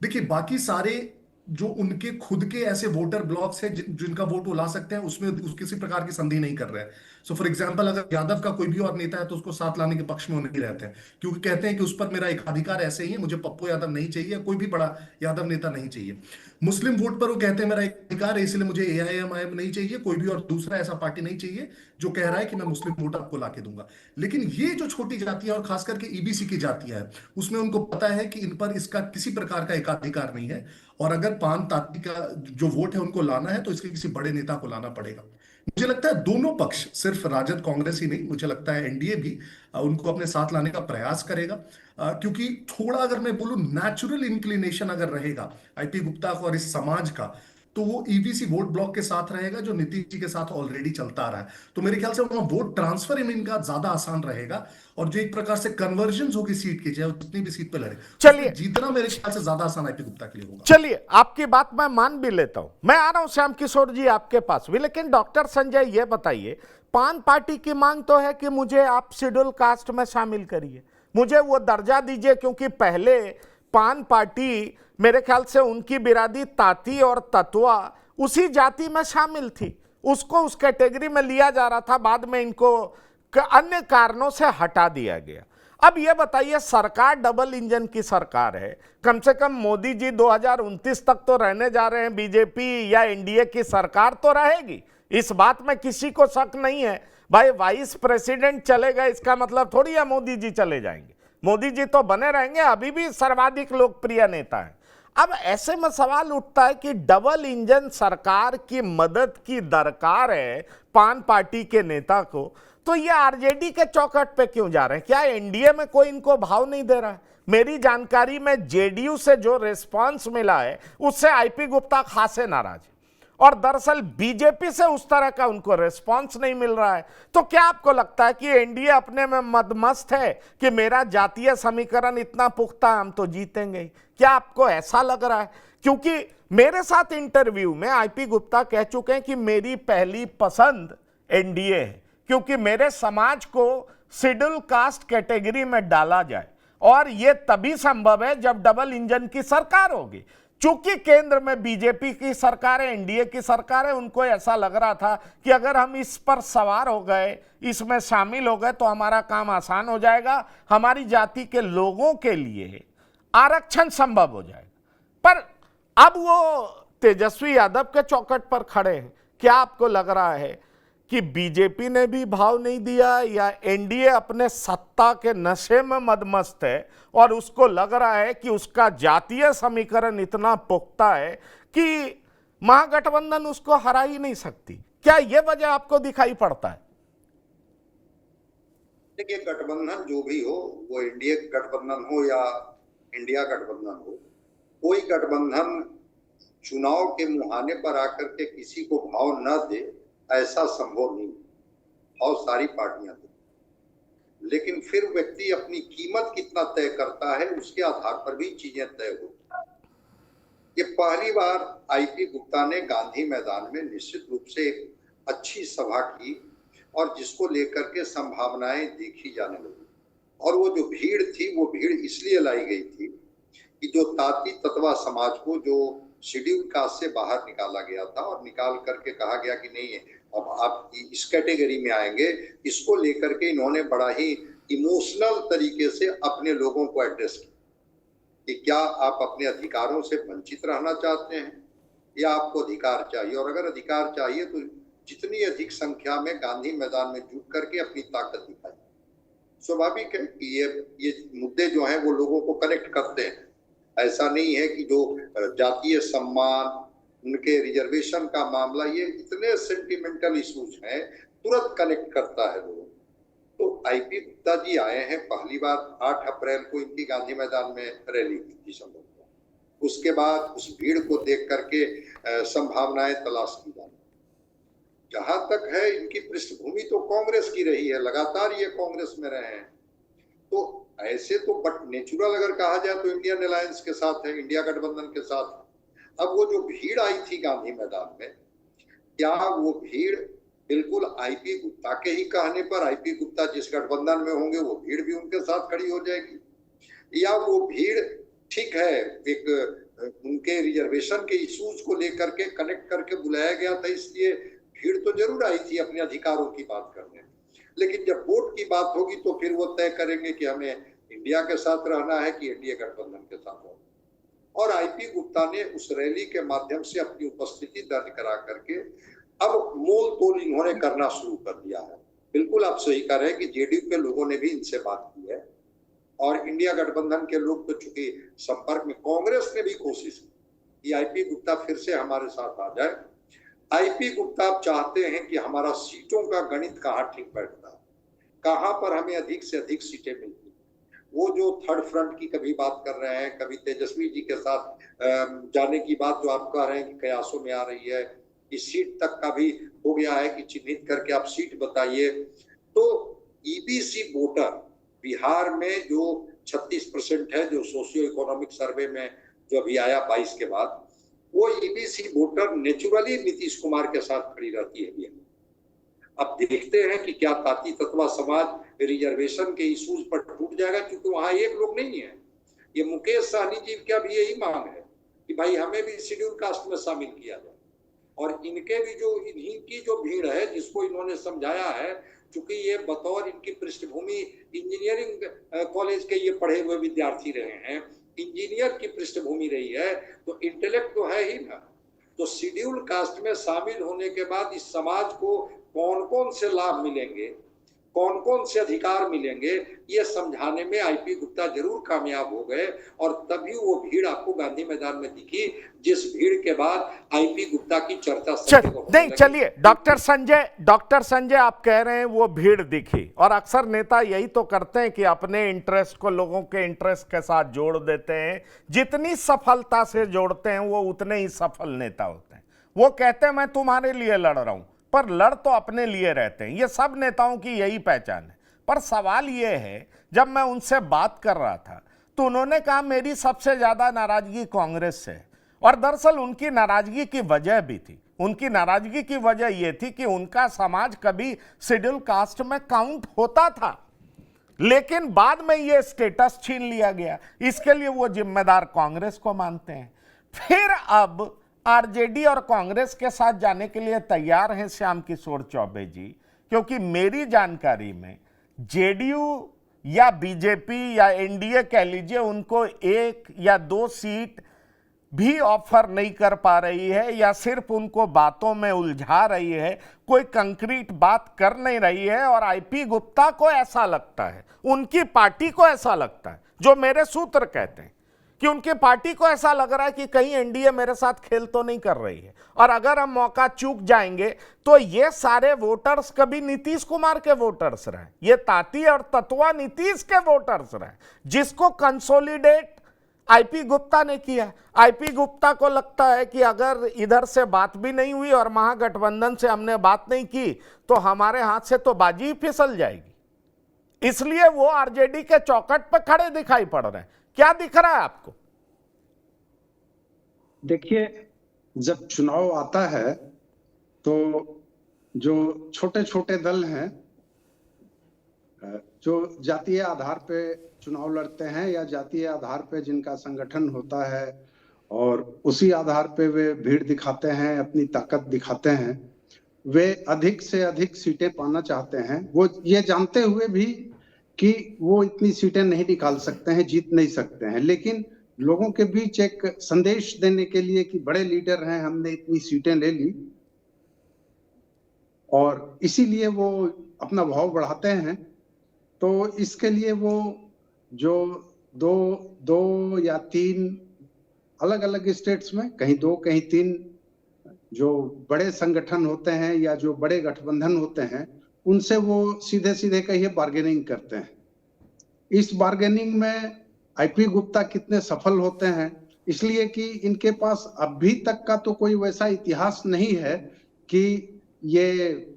देखिए, बाकी सारे जो उनके खुद के ऐसे वोटर ब्लॉक्स हैं जिनका वोट वो ला सकते हैं, उसमें किसी प्रकार की संधि नहीं कर रहे हैं। सो फॉर एग्जांपल, अगर यादव का कोई भी और नेता है तो उसको साथ लाने के पक्ष में वो नहीं रहते हैं, क्योंकि कहते हैं कि उस पर मेरा एकाधिकार ऐसे ही है, मुझे पप्पू यादव नहीं चाहिए, कोई भी बड़ा यादव नेता नहीं चाहिए। मुस्लिम वोट पर वो कहते हैं मेरा एक अधिकार है, इसलिए मुझे एआईएमआईएम नहीं चाहिए, कोई भी और दूसरा ऐसा पार्टी नहीं चाहिए जो कह रहा है कि मैं मुस्लिम वोट आपको लाके दूंगा। लेकिन ये जो छोटी जातियां और खास करके ईबीसी की जातियां हैं, उसमें उनको पता है कि इन पर इसका किसी प्रकार का एकाधिकार नहीं है, और अगर पान ताती का जो वोट है उनको लाना है तो इसके किसी बड़े नेता को लाना पड़ेगा। मुझे लगता है दोनों पक्ष, सिर्फ राजद कांग्रेस ही नहीं, मुझे लगता है एनडीए भी उनको अपने साथ लाने का प्रयास करेगा। क्योंकि थोड़ा अगर मैं बोलूं, नेचुरल इंक्लिनेशन अगर रहेगा आईपी गुप्ता को और इस समाज का, तो वो ईबीसी वोट ब्लॉक के साथ रहेगा, जो नीतीश जी के साथ ऑलरेडी चलता आ रहा है। तो मेरे ख्याल से वहां वोट ट्रांसफर इनका ज्यादा आसान रहेगा, और जो एक प्रकार से कन्वर्जन होगी सीट की, चाहे जितनी भी सीट पे लड़े, चलिए, उसमें जीतना मेरे ख्याल से ज्यादा आसान आईपी गुप्ता के लिए होगा। चलिए, आपकी बात मैं मान भी लेता हूं। मैं आ रहा हूं श्याम किशोर जी आपके पास भी, लेकिन डॉक्टर संजय ये बताइए, पान पार्टी की मांग तो है कि मुझे आप शेड्यूल कास्ट में शामिल करिए, मुझे वो दर्जा दीजिए, क्योंकि पहले पान पार्टी मेरे ख्याल से उनकी बिरादी ताती और ततवा उसी जाति में शामिल थी, उसको उस कैटेगरी में लिया जा रहा था, बाद में इनको अन्य कारणों से हटा दिया गया। अब यह बताइए, सरकार डबल इंजन की सरकार है, कम से कम मोदी जी 2029 तक तो रहने जा रहे हैं, बीजेपी या एनडीए की सरकार तो रहेगी, इस बात में किसी को शक नहीं है। भाई, वाइस प्रेसिडेंट चले गए इसका मतलब थोड़ी है मोदी जी चले जाएंगे, मोदी जी तो बने रहेंगे, अभी भी सर्वाधिक लोकप्रिय नेता है। अब ऐसे में सवाल उठता है कि डबल इंजन सरकार की मदद की दरकार है पान पार्टी के नेता को, तो ये आरजेडी के चौखट पे क्यों जा रहे हैं? क्या एनडीए में कोई इनको भाव नहीं दे रहा है? मेरी जानकारी में जेडीयू से जो रिस्पांस मिला है उससे आईपी गुप्ता खासे नाराज है, और दरअसल बीजेपी से उस तरह का उनको रिस्पांस नहीं मिल रहा है। तो क्या आपको लगता है कि एनडीए अपने में मदमस्त है कि मेरा जातीय समीकरण इतना पुख्ता है, हम तो जीतेंगे? क्या आपको ऐसा लग रहा है? क्योंकि मेरे साथ इंटरव्यू में आईपी गुप्ता कह चुके हैं कि मेरी पहली पसंद एनडीए है, क्योंकि मेरे समाज को शेड्यूल कास्ट कैटेगरी में डाला जाए, और यह तभी संभव है जब डबल इंजन की सरकार होगी। चूंकि केंद्र में बीजेपी की सरकार है, एनडीए की सरकार है, उनको ऐसा लग रहा था कि अगर हम इस पर सवार हो गए, इसमें शामिल हो गए, तो हमारा काम आसान हो जाएगा, हमारी जाति के लोगों के लिए आरक्षण संभव हो जाएगा। पर अब वो तेजस्वी यादव के चौखट पर खड़े हैं। क्या आपको लग रहा है कि बीजेपी ने भी भाव नहीं दिया, या एनडीए अपने सत्ता के नशे में मदमस्त है और उसको लग रहा है कि उसका जातीय समीकरण इतना पुख्ता है कि महागठबंधन उसको हरा ही नहीं सकती? क्या यह वजह आपको दिखाई पड़ता है? देखिए, गठबंधन जो भी हो, वो एनडीए गठबंधन हो या इंडिया गठबंधन हो, कोई गठबंधन चुनाव के मुहाने पर आकर के किसी को भाव न दे, ऐसा संभव नहीं। भाव सारी पार्टियां दे, लेकिन फिर व्यक्ति अपनी कीमत कितना तय करता है, उसके आधार पर भी चीजें तय होती हैं। ये पहली बार आईपी गुप्ता ने गांधी मैदान में निश्चित रूप से एक अच्छी सभा की, और जिसको लेकर के संभावनाएं देखी जाने लगी। और वो जो भीड़ थी, वो भीड़ इसलिए लाई गई थी कि जो ताती ततवा समाज को जो शेड्यूल कास्ट से बाहर निकाला गया था, और निकाल करके कहा गया कि नहीं, अब आप इस कैटेगरी में आएंगे, इसको लेकर के इन्होंने बड़ा ही इमोशनल तरीके से अपने लोगों को एड्रेस किया कि क्या आप अपने अधिकारों से वंचित रहना चाहते हैं या आपको अधिकार चाहिए, और अगर अधिकार चाहिए तो जितनी अधिक संख्या में गांधी मैदान में जुट करके अपनी ताकत दिखाई। स्वाभाविक है कि ये मुद्दे जो हैं वो लोगों को कनेक्ट करते हैं, ऐसा नहीं है कि जो जातीय सम्मान, उनके रिजर्वेशन का मामला, ये इतने सेंटिमेंटल इश्यूज हैं, तुरंत कनेक्ट करता है लोगों। तो आईपी गुप्ता जी आए हैं, पहली बार 8 अप्रैल को इनकी गांधी मैदान में रैली हुई थी संभवतः। उसके बाद उस भीड़ को देख करके संभावनाएं तलाश की जाए। जहां तक है, इनकी पृष्ठभूमि तो कांग्रेस की रही है, लगातार ये कांग्रेस में रहे हैं, तो ऐसे तो बट नेचुरल अगर कहा जाए तो इंडियन अलायंस के साथ है, इंडिया गठबंधन के साथ। अब वो जो भीड़ आई थी गांधी मैदान में, क्या वो भीड़ बिल्कुल आईपी गुप्ता के ही कहने पर, आईपी गुप्ता जिस गठबंधन में होंगे वो भीड़ भी उनके साथ खड़ी हो जाएगी, या वो भीड़ ठीक है एक उनके रिजर्वेशन के इश्यूज को लेकर के कनेक्ट करके बुलाया गया था, इसलिए भीड़ तो जरूर आई थी अपने अधिकारों की बात करने, लेकिन जब वोट की बात होगी तो फिर वो तय करेंगे कि हमें इंडिया के साथ रहना है कि एनडीए गठबंधन के साथ रहना। और आईपी गुप्ता ने उस रैली के माध्यम से अपनी उपस्थिति दर्ज करा करके अब मोल तोल इन्होंने करना शुरू कर दिया है। बिल्कुल आप सही कह रहे हैं कि जेडीयू के लोगों ने भी इनसे बात की है, और इंडिया गठबंधन के लोग तो चूंकि संपर्क में, कांग्रेस ने भी कोशिश की कि आईपी गुप्ता फिर से हमारे साथ आ जाए। आईपी गुप्ता आप चाहते हैं कि हमारा सीटों का गणित कहाँ ठीक बैठता है, कहाँ पर हमें अधिक से अधिक सीटें मिलती। वो जो थर्ड फ्रंट की कभी बात कर रहे हैं, कभी तेजस्वी जी के साथ जाने की बात जो आप कह रहे हैं कि कयासों में आ रही है, इस सीट तक का भी हो गया है कि चिन्हित करके आप सीट बताइए। तो ईबीसी वोटर बिहार में जो 36% है, जो सोशियो इकोनॉमिक सर्वे में जो अभी आया 22 के बाद, वो EBC voter naturally Nitish Kumar के साथ खड़ी रहती है। अब देखते हैं कि क्या ताती तत्वा समाज रिजर्वेशन के इश्यूज पर टूट जाएगा, क्योंकि वहां एक लोग नहीं है। ये मुकेश सहनी जी का भी यही मांग है कि भाई हमें भी शेड्यूल कास्ट में शामिल किया जाए, और इनके भी जो इन्हीं की जो भीड़ है जिसको इन्होंने समझाया है, क्योंकि ये बतौर इनकी पृष्ठभूमि इंजीनियरिंग कॉलेज के ये पढ़े हुए विद्यार्थी रहे हैं, इंजीनियर की पृष्ठभूमि रही है, तो इंटेलेक्ट तो है ही ना। तो शेड्यूल कास्ट में शामिल होने के बाद इस समाज को कौन कौन से लाभ मिलेंगे, कौन कौन से अधिकार मिलेंगे, ये समझाने में आईपी गुप्ता जरूर कामयाब हो गए, और तभी वो भीड़ आपको गांधी मैदान में दिखी, जिस भीड़ के बाद आईपी गुप्ता की चर्चा नहीं, चलिए डॉक्टर संजय आप कह रहे हैं वो भीड़ दिखी, और अक्सर नेता यही तो करते हैं कि अपने इंटरेस्ट को लोगों के इंटरेस्ट के साथ जोड़ देते हैं। जितनी सफलता से जोड़ते हैं वो उतने ही सफल नेता होते हैं। वो कहते हैं मैं तुम्हारे लिए लड़ रहा हूं, पर लड़ तो अपने लिए रहते हैं। ये सब नेताओं की यही पहचान है। पर सवाल ये है, जब मैं उनसे बात कर रहा था तो उन्होंने कहा मेरी सबसे ज्यादा नाराजगी कांग्रेस से है, और दरअसल उनकी नाराजगी की वजह भी थी। उनकी नाराजगी की वजह यह थी कि उनका समाज कभी शेड्यूल कास्ट में काउंट होता था, लेकिन बाद में यह स्टेटस छीन लिया गया। इसके लिए वो जिम्मेदार कांग्रेस को मानते हैं। फिर अब आरजेडी और कांग्रेस के साथ जाने के लिए तैयार हैं श्याम किशोर चौबे जी, क्योंकि मेरी जानकारी में जेडीयू या बीजेपी या एनडीए कह लीजिए, उनको 1 या 2 सीट भी ऑफर नहीं कर पा रही है, या सिर्फ उनको बातों में उलझा रही है, कोई कंक्रीट बात कर नहीं रही है। और आईपी गुप्ता को ऐसा लगता है, उनकी पार्टी को ऐसा लगता है, जो मेरे सूत्र कहते हैं कि उनकी पार्टी को ऐसा लग रहा है कि कहीं एनडीए मेरे साथ खेल तो नहीं कर रही है, और अगर हम मौका चूक जाएंगे तो ये सारे वोटर्स कभी नीतीश कुमार के वोटर्स रहे, ये ताती और तत्वा नीतीश के वोटर्स रहे, जिसको कंसोलिडेट आईपी गुप्ता ने किया। आईपी गुप्ता को लगता है कि अगर इधर से बात भी नहीं हुई और महागठबंधन से हमने बात नहीं की तो हमारे हाथ से तो बाजी ही फिसल जाएगी। इसलिए वो आरजेडी के चौखट पर खड़े दिखाई पड़ रहे हैं। क्या दिख रहा है आपको? देखिए, जब चुनाव आता है तो जो छोटे छोटे दल हैं, जो जातीय आधार पे चुनाव लड़ते हैं या जातीय आधार पे जिनका संगठन होता है, और उसी आधार पे वे भीड़ दिखाते हैं, अपनी ताकत दिखाते हैं, वे अधिक से अधिक सीटें पाना चाहते हैं। वो ये जानते हुए भी कि वो इतनी सीटें नहीं निकाल सकते हैं, जीत नहीं सकते हैं, लेकिन लोगों के बीच एक संदेश देने के लिए कि बड़े लीडर हैं, हमने इतनी सीटें ले ली, और इसीलिए वो अपना भाव बढ़ाते हैं। तो इसके लिए वो जो दो या तीन अलग अलग स्टेट्स में, कहीं 2 कहीं 3 जो बड़े संगठन होते हैं या जो बड़े गठबंधन होते हैं, उनसे वो सीधे सीधे कहिए बार्गेनिंग करते हैं। इस बार्गेनिंग में आईपी गुप्ता कितने सफल होते हैं, इसलिए कि इनके पास अभी तक का तो कोई वैसा इतिहास नहीं है कि ये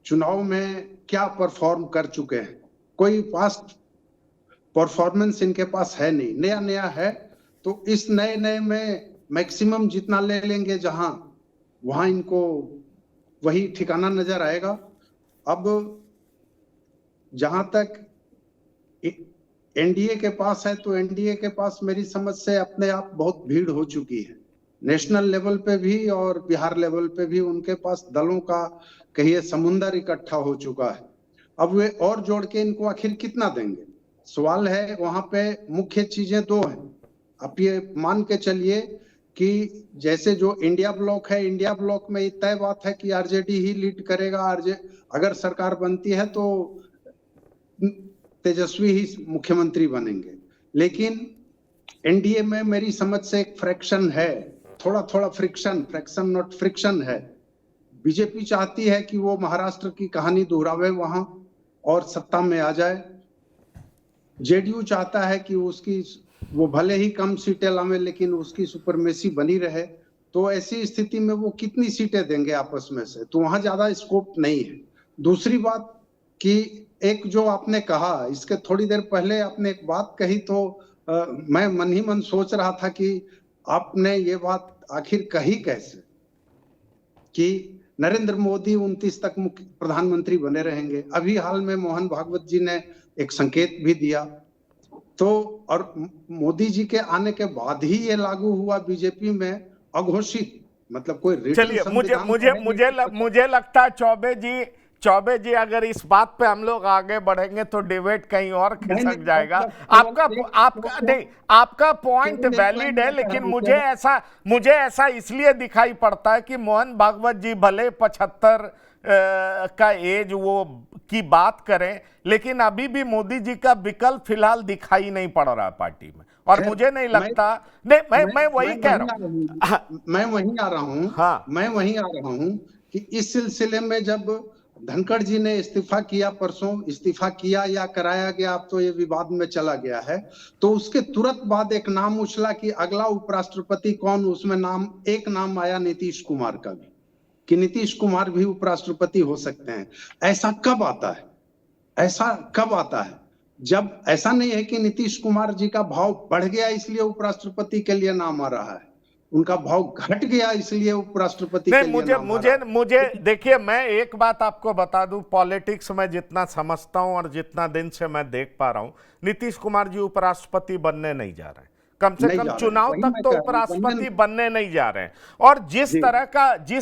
चुनाव में क्या परफॉर्म कर चुके हैं। कोई पास्ट परफॉर्मेंस इनके पास है नहीं, नया नया है। तो इस नए नए में मैक्सिमम जितना ले लेंगे जहां, वहां इनको वही ठिकाना नजर आएगा। अब जहां तक एनडीए के पास है, तो एनडीए के पास मेरी समझ से अपने आप बहुत भीड़ हो चुकी है, नेशनल लेवल पे भी और बिहार लेवल पे भी उनके पास दलों का कहिए समुंदर इकट्ठा हो चुका है। अब वे और जोड़ के इनको आखिर कितना देंगे, सवाल है। वहां पे मुख्य चीजें 2 हैं। आप ये मान के चलिए कि जैसे जो इंडिया ब्लॉक है, इंडिया ब्लॉक में ये तय बात है कि आरजेडी ही लीड करेगा। अगर सरकार बनती है तो तेजस्वी ही मुख्यमंत्री बनेंगे। लेकिन एनडीए में मेरी समझ से एक फ्रैक्शन है, थोड़ा थोड़ा फ्रैक्शन नॉट फ्रिक्शन है। बीजेपी चाहती है कि वो महाराष्ट्र की कहानी दोहरावे वहां और सत्ता में आ जाए। जेडीयू चाहता है कि वो भले ही कम सीटें लावे लेकिन उसकी सुपरमेसी बनी रहे। तो ऐसी स्थिति में वो कितनी सीटें देंगे आपस में से, तो वहां ज्यादा स्कोप नहीं है। दूसरी बात कि एक जो आपने कहा, इसके थोड़ी देर पहले आपने एक बात कही, तो मैं मन ही मन सोच रहा था कि आपने ये बात आखिर कही कैसे कि नरेंद्र मोदी 29 तक प्रधानमंत्री बने रहेंगे। अभी हाल में मोहन भागवत जी ने एक संकेत भी दिया, तो और मोदी जी के आने के बाद ही ये लागू हुआ बीजेपी में अघोषित, मतलब कोई चलिए, मुझे लगता है चौबे जी अगर इस बात पे हम लोग आगे बढ़ेंगे तो डिबेट कहीं और खिसक जाएगा। आपका पॉइंट वैलिड है, लेकिन मुझे ऐसा इसलिए दिखाई पड़ता है कि मोहन भागवत जी भले 75 का एज वो की बात करें, लेकिन अभी भी मोदी जी का विकल्प फिलहाल दिखाई नहीं पड़ रहा पार्टी में। और मुझे नहीं लगता, नहीं मैं वही कह रहा हूं, मैं वहीं आ रहा हूं। हाँ, मैं वहीं आ रहा हूं कि इस सिलसिले में जब धनखड़ जी ने इस्तीफा किया, परसों इस्तीफा किया या कराया गया, अब तो ये विवाद में चला गया है, तो उसके तुरंत बाद एक नाम उछला कि अगला उपराष्ट्रपति कौन। उसमें एक नाम आया नीतीश कुमार का भी, कि नीतीश कुमार भी उपराष्ट्रपति हो सकते हैं। ऐसा कब आता है? जब ऐसा नहीं है कि नीतीश कुमार जी का भाव बढ़ गया इसलिए उपराष्ट्रपति के लिए नाम आ रहा है, उनका भाव घट गया इसलिए उपराष्ट्रपति के लिए नाम आ रहा है। मुझे देखिए, मैं एक बात आपको बता दूं, पॉलिटिक्स में जितना समझता हूं और जितना दिन से मैं देख पा रहा हूं, नीतीश कुमार जी उपराष्ट्रपति बनने नहीं जा रहे हैं। कम से कम चुनाव तक तो उपराष्ट्रपति बनने नहीं जा रहे हैं। और जिस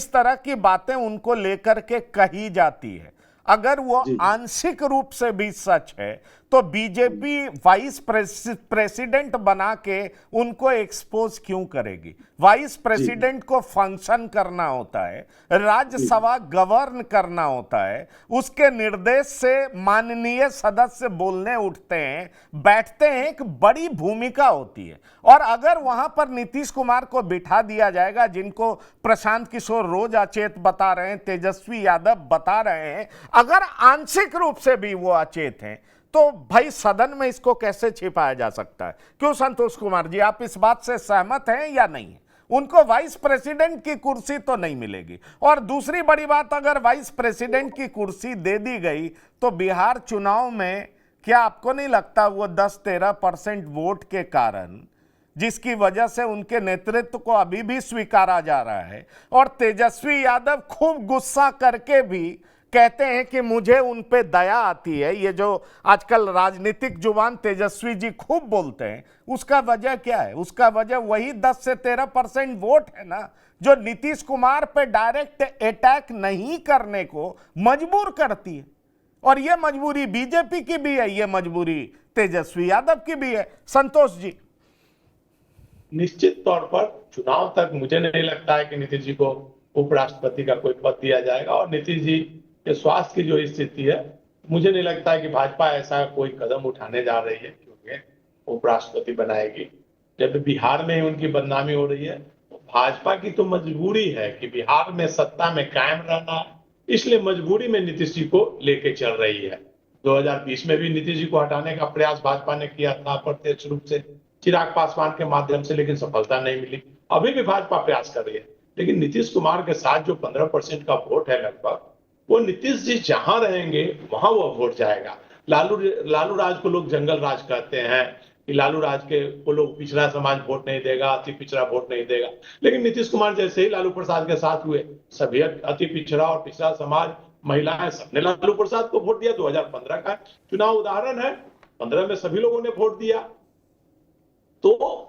तरह की बातें उनको लेकर के कही जाती है, अगर वो आंशिक रूप से भी सच है, तो बीजेपी वाइस प्रेसिडेंट बना के उनको एक्सपोज क्यों करेगी? वाइस प्रेसिडेंट को फंक्शन करना होता है, राज्यसभा गवर्न करना होता है, उसके निर्देश से माननीय सदस्य बोलने उठते हैं, बैठते हैं, एक बड़ी भूमिका होती है। और अगर वहां पर नीतीश कुमार को बिठा दिया जाएगा, जिनको प्रशांत किशोर रोज अचेत बता रहे हैं, तेजस्वी यादव बता रहे हैं, अगर आंशिक रूप से भी वो अचेत हैं, तो भाई सदन में इसको कैसे छिपाया जा सकता है? क्यों संतोष कुमार जी, आप इस बात से सहमत हैं या नहीं? उनको वाइस प्रेसिडेंट की कुर्सी तो नहीं मिलेगी। और दूसरी बड़ी बात, अगर वाइस प्रेसिडेंट की कुर्सी दे दी गई तो बिहार चुनाव में क्या आपको नहीं लगता वो 10-13% वोट के कारण, जिसकी वजह से उनके नेतृत्व को अभी भी स्वीकारा जा रहा है, और तेजस्वी यादव खूब गुस्सा करके भी कहते हैं कि मुझे उन पे दया आती है, ये जो आजकल राजनीतिक जुबान तेजस्वी जी खूब बोलते हैं, उसका वजह क्या है? उसका वजह वही 10 से 13% वोट है ना, जो नीतीश कुमार पे डायरेक्ट अटैक नहीं करने को मजबूर करती है। और ये मजबूरी बीजेपी की भी है, ये मजबूरी तेजस्वी यादव की भी है। संतोष जी, निश्चित तौर पर चुनाव तक मुझे नहीं लगता है कि नीतीश जी को उपराष्ट्रपति का कोई पद दिया जाएगा। और नीतीश जी के स्वास्थ्य की जो स्थिति है, मुझे नहीं लगता है कि भाजपा ऐसा कोई कदम उठाने जा रही है, क्योंकि बनाएंगे, उपराष्ट्रपति बनाएगी, जब बिहार में ही उनकी बदनामी हो रही है। तो भाजपा की तो मजबूरी है कि बिहार में सत्ता में कायम रहना, इसलिए मजबूरी में नीतीश जी को लेके चल रही है। 2020 में भी नीतीश जी को हटाने का प्रयास भाजपा ने किया था अप्रत्यक्ष रूप से चिराग पासवान के माध्यम से, लेकिन सफलता नहीं मिली। अभी भी भाजपा प्रयास कर रही है, लेकिन नीतीश कुमार के साथ जो 15% का वोट है लगभग, वो नीतीश जी जहां रहेंगे वहां वो वोट जाएगा। लालू राज को लोग जंगल राज कहते हैं कि लालू राज के को लोग पिछड़ा समाज वोट नहीं देगा, अति पिछड़ा वोट नहीं देगा, लेकिन नीतीश कुमार जैसे ही लालू प्रसाद के साथ हुए, सभी अति पिछड़ा और पिछड़ा समाज, महिलाएं, सबने लालू प्रसाद को वोट दिया। 2015 का चुनाव उदाहरण है, 15 में सभी लोगों ने वोट दिया। तो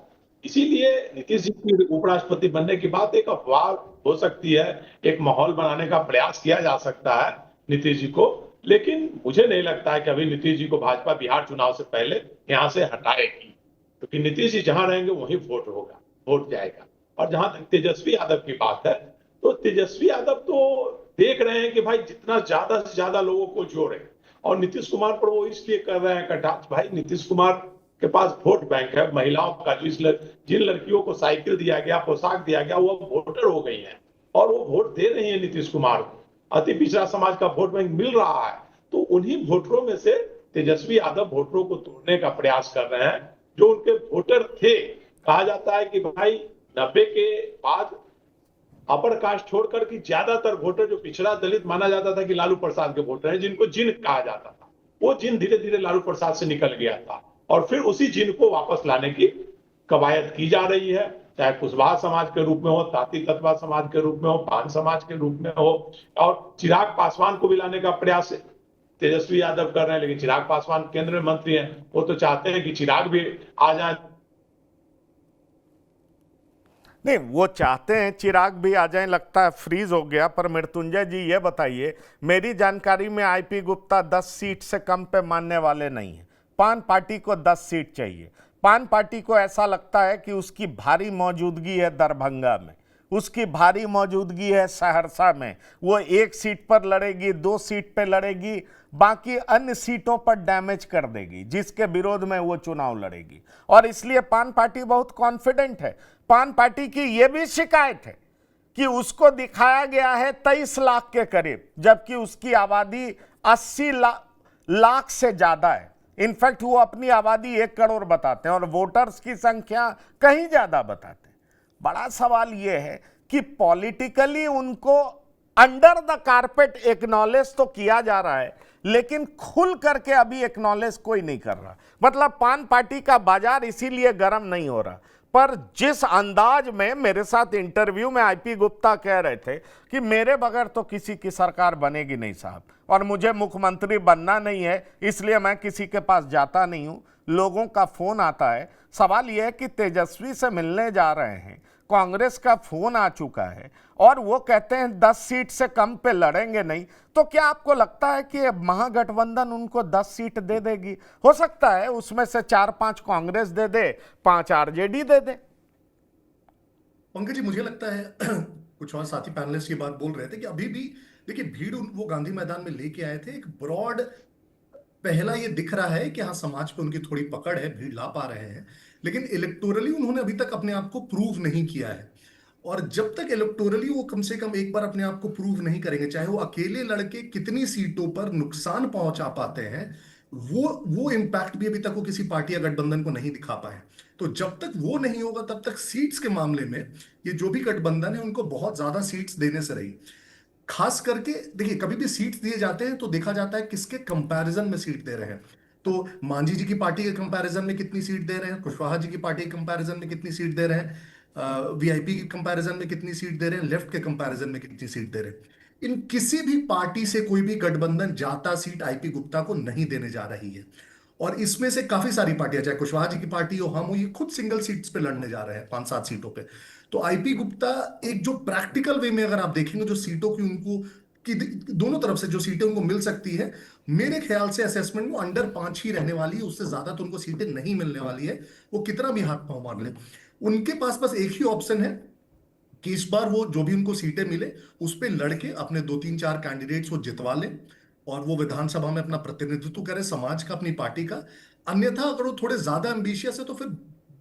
इसीलिए नीतीश जी की उपराष्ट्रपति बनने की बात एक अफवाह हो सकती है, एक माहौल बनाने का प्रयास किया जा सकता है नीतीश जी को, लेकिन मुझे नहीं लगता है कि अभी नीतीश जी को भाजपा बिहार चुनाव से पहले यहां से हटाएगी, क्योंकि नीतीश जी जहां रहेंगे वहीं वोट होगा, वोट जाएगा। और जहां तक तेजस्वी यादव की बात है, तो तेजस्वी यादव तो देख रहे हैं कि भाई जितना ज्यादा से ज्यादा लोगों को जोड़े, और नीतीश कुमार पर वो इसलिए कर रहे हैं कटाक्ष, भाई नीतीश कुमार के पास वोट बैंक है, महिलाओं का जिन लड़कियों को साइकिल दिया गया, पोशाक दिया गया, वो वोटर हो गई हैं और वो वोट दे रही है नीतीश कुमार को। अति पिछड़ा समाज का वोट बैंक मिल रहा है, तो उन्हीं वोटरों में से तेजस्वी यादव वोटरों को तोड़ने का प्रयास कर रहे हैं, जो उनके वोटर थे। कहा जाता है कि भाई 90 के बाद अपर कास्ट छोड़कर कि ज्यादातर वोटर जो पिछड़ा दलित माना जाता था कि लालू प्रसाद के वोटर हैं, जिनको जिन कहा जाता था, वो जिन धीरे धीरे लालू प्रसाद से निकल गया था, और फिर उसी जिन को वापस लाने की कवायद की जा रही है, चाहे कुशवाहा समाज के रूप में हो, ताती तत्वा समाज के रूप में हो, पान समाज के रूप में हो, और चिराग पासवान को भी लाने का प्रयास तेजस्वी यादव कर रहे हैं। लेकिन चिराग पासवान केंद्र में मंत्री हैं, वो तो चाहते हैं कि चिराग भी आ जाए। नहीं, वो चाहते हैं चिराग भी आ जाए, लगता है फ्रीज हो गया। पर मृत्युंजय जी ये बताइए, मेरी जानकारी में आईपी गुप्ता 10 सीट से कम पे मानने वाले नहीं है। पान पार्टी को 10 सीट चाहिए। पान पार्टी को ऐसा लगता है कि उसकी भारी मौजूदगी है दरभंगा में, उसकी भारी मौजूदगी है सहरसा में, वो 1 सीट पर लड़ेगी, 2 सीट पर लड़ेगी, बाकी अन्य सीटों पर डैमेज कर देगी, जिसके विरोध में वो चुनाव लड़ेगी। और इसलिए पान पार्टी बहुत कॉन्फिडेंट है। पान पार्टी की ये भी शिकायत है कि उसको दिखाया गया है 23 लाख के करीब, जबकि उसकी आबादी 80 लाख से ज्यादा है। इनफैक्ट वो अपनी आबादी 1 करोड़ बताते हैं और वोटर्स की संख्या कहीं ज्यादा बताते हैं। बड़ा सवाल यह है कि पॉलिटिकली उनको अंडर द कारपेट एक्नॉलेज तो किया जा रहा है, लेकिन खुल करके अभी एक्नॉलेज कोई नहीं कर रहा। मतलब पान पार्टी का बाजार इसीलिए गर्म नहीं हो रहा। पर जिस अंदाज में मेरे साथ इंटरव्यू में आईपी गुप्ता कह रहे थे कि मेरे बगैर तो किसी की सरकार बनेगी नहीं साहब, और मुझे मुख्यमंत्री बनना नहीं है, इसलिए मैं किसी के पास जाता नहीं हूं, लोगों का फोन आता है। सवाल यह है कि तेजस्वी से मिलने जा रहे हैं, कांग्रेस का फोन आ चुका है और वो कहते हैं 10 सीट से कम पे लड़ेंगे नहीं, तो क्या आपको लगता है कि महागठबंधन उनको 10 सीट दे देगी? हो सकता है उसमें से 4-5 कांग्रेस दे दे, 5 आरजेडी दे दे। पंकज जी, मुझे लगता है कुछ और साथी पैनलिस्ट ये बात बोल रहे थे कि अभी भी देखिए भीड़ वो गांधी मैदान में लेके आए थे, एक ब्रॉड पहला ये दिख रहा है कि हाँ समाज पे उनकी थोड़ी पकड़ है, भीड़ ला पा रहे हैं, लेकिन इलेक्टोरली उन्होंने अभी तक अपने आप को प्रूव नहीं किया है। और जब तक इलेक्टोरली वो कम से कम एक बार अपने आप को प्रूव नहीं करेंगे, चाहे वो अकेले लड़के कितनी सीटों पर नुकसान पहुंचा पाते हैं, वो इम्पैक्ट भी अभी तक वो किसी पार्टी या गठबंधन को नहीं दिखा पाए। तो जब तक वो नहीं होगा तब तक सीट्स के मामले में ये जो भी गठबंधन है उनको बहुत ज्यादा सीट्स देने से रही। खास करके देखिए, कभी भी सीट्स दिए जाते हैं तो देखा जाता है किसके कंपैरिजन में सीट दे रहे हैं। तो मांझी जी की पार्टी के कंपैरिजन में कितनी सीट दे रहे हैं, कुशवाहा जी की पार्टी के कंपैरिजन में कितनी सीट दे रहे हैं, वीआईपी के कंपैरिजन में कितनी सीट दे रहे हैं, लेफ्ट के कंपैरिजन में कितनी सीट दे रहे हैं। इन किसी भी पार्टी से कोई भी गठबंधन जाता सीट आईपी गुप्ता को नहीं देने जा रही है। और इसमें से काफी सारी पार्टियां, चाहे कुशवाहा जी की पार्टी हो, हम हो, ये खुद सिंगल सीट्स पे लड़ने जा रहे हैं 5-7 सीटों पे। तो आईपी गुप्ता एक जो प्रैक्टिकल वे में अगर आप देखेंगे जो सीटों की उनको कि दोनों तरफ से जो सीटें उनको मिल सकती है, मेरे ख्याल से असेसमेंट में अंडर 5 ही रहने वाली है, उससे ज्यादा तो उनको सीटें नहीं मिलने वाली है, वो कितना भी हाथ पांव मार ले। उनके पास बस एक ही ऑप्शन है कि इस बार वो जो भी उनको सीटें मिले उस पर लड़के अपने 2-3-4 कैंडिडेट्स वो जितवा ले और वो विधानसभा में अपना प्रतिनिधित्व करे समाज का, अपनी पार्टी का। अन्यथा अगर वो थोड़े ज्यादा एम्बिशियस है तो फिर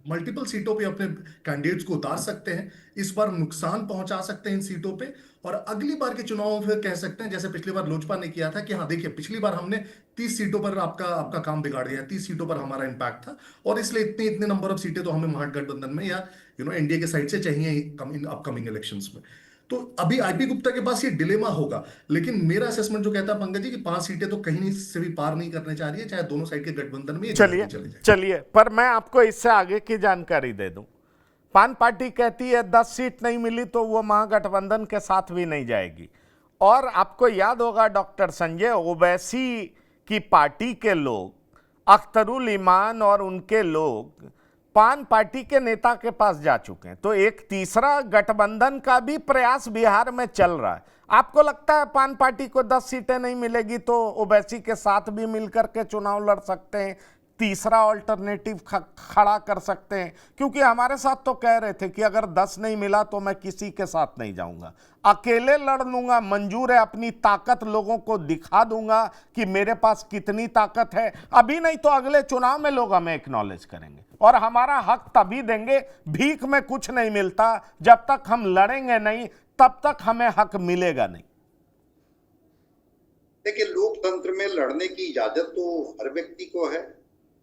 मल्टीपल सीटों पे अपने कैंडिडेट्स को उतार सकते हैं, इस बार नुकसान पहुंचा सकते हैं इन सीटों पे, और अगली बार के चुनाव में फिर कह सकते हैं जैसे पिछली बार लोजपा ने किया था कि हाँ देखिए पिछली बार हमने 30 सीटों पर आपका आपका काम बिगाड़ दिया, 30 सीटों पर हमारा इम्पैक्ट था और इसलिए इतने इतने नंबर ऑफ सीटें तो हमें महागठबंधन में या एनडीए के साइड से चाहिए इन अपकमिंग इलेक्शंस में। तो अभी आईपी गुप्ता के पास ये डिलेमा होगा, लेकिन मेरा असेसमेंट जो कहता है पंकज जी कि 5 सीटें तो कहीं से भी पार नहीं करने जा रही है, चाहे दोनों साइड के गठबंधन में ये चलिए चले जाए। चलिए, पर मैं आपको इससे आगे की जानकारी दे दूं। पान पार्टी कहती है 10 सीट नहीं मिली तो वो महागठबंधन के साथ भी नहीं जाएगी। और आपको याद होगा डॉक्टर संजय ओवैसी की पार्टी के लोग, अख्तरुल ईमान और उनके लोग पान पार्टी के नेता के पास जा चुके हैं। तो एक तीसरा गठबंधन का भी प्रयास बिहार में चल रहा है। आपको लगता है पान पार्टी को 10 सीटें नहीं मिलेगी तो ओवैसी के साथ भी मिलकर के चुनाव लड़ सकते हैं, तीसरा ऑल्टरनेटिव खड़ा कर सकते हैं? क्योंकि हमारे साथ तो कह रहे थे कि अगर 10 नहीं मिला तो मैं किसी के साथ नहीं जाऊंगा, अकेले लड़ लूंगा, मंजूर है, अपनी ताकत लोगों को दिखा दूंगा कि मेरे पास कितनी ताकत है। अभी नहीं तो अगले चुनाव में लोग हमें एक्नॉलेज करेंगे और हमारा हक तभी देंगे। भीख में कुछ नहीं मिलता, जब तक हम लड़ेंगे नहीं तब तक हमें हक मिलेगा नहीं। देखिए, लोकतंत्र में लड़ने की इजाजत तो हर व्यक्ति को है,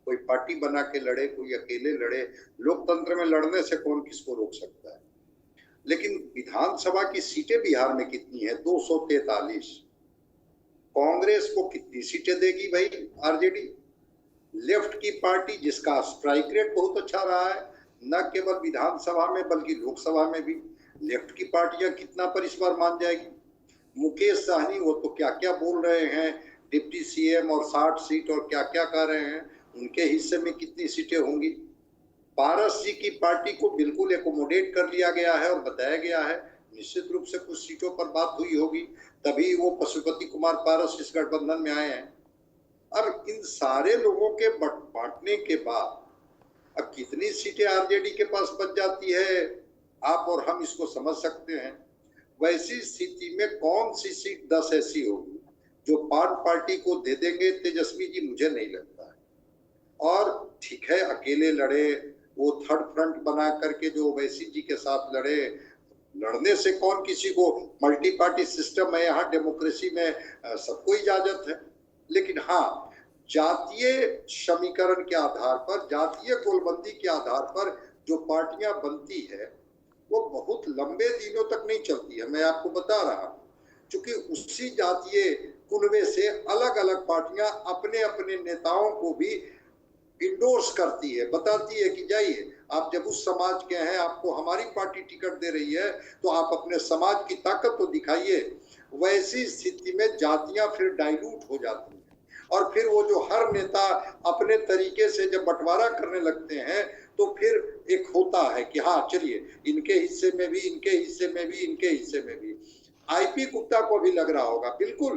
कोई पार्टी बना के लड़े, कोई अकेले लड़े। लोकतंत्र में लड़ने से कौन किसको रोक सकता है। लेकिन विधानसभा की सीटें बिहार में कितनी है? 243। कांग्रेस को कितनी सीटें देगी भाई आरजेडी? लेफ्ट की पार्टी जिसका स्ट्राइक रेट बहुत अच्छा रहा है, न केवल विधानसभा में बल्कि लोकसभा में भी, लेफ्ट की पार्टियां कितना पर इस बार मान जाएगी? मुकेश सहनी वो तो क्या क्या बोल रहे हैं, डिप्टी सीएम और 60 सीट और क्या क्या कर रहे हैं, उनके हिस्से में कितनी सीटें होंगी? पारस जी की पार्टी को बिल्कुल एकोमोडेट कर लिया गया है और बताया गया है, निश्चित रूप से कुछ सीटों पर बात हुई होगी, तभी वो पशुपति कुमार पारस इस गठबंधन में आए हैं। अब इन सारे लोगों के बांटने के बाद अब कितनी सीटें आरजेडी के पास बच जाती है, आप और हम इसको समझ सकते हैं। वैसी स्थिति में कौन सी सीट 10 ऐसी होगी जो पान पार्टी को दे देंगे तेजस्वी जी? मुझे नहीं लगता है। और ठीक है, अकेले लड़े, वो थर्ड फ्रंट बना करके जो ओवैसी जी के साथ लड़े, लड़ने से कौन किसी को, मल्टी पार्टी सिस्टम है यहाँ, डेमोक्रेसी में सबको इजाजत है। लेकिन हाँ, जातीय समीकरण के आधार पर, जातीय गोलबंदी के आधार पर जो पार्टियां बनती है वो बहुत लंबे दिनों तक नहीं चलती है। मैं आपको बता रहा हूँ, क्योंकि उसी जातीय कुनबे से अलग अलग पार्टियां अपने अपने नेताओं को भी इंडोर्स करती है, बताती है कि जाइए, आप जब उस समाज के हैं, आपको हमारी पार्टी टिकट दे रही है तो आप अपने समाज की ताकत तो दिखाइए। वैसी स्थिति में जातियां फिर डाइल्यूट हो जाती हैं और फिर वो जो हर नेता अपने तरीके से जब बंटवारा करने लगते हैं तो फिर एक होता है कि हाँ चलिए, इनके हिस्से में भी, इनके हिस्से में भी, इनके हिस्से में भी। आईपी गुप्ता को भी लग रहा होगा, बिल्कुल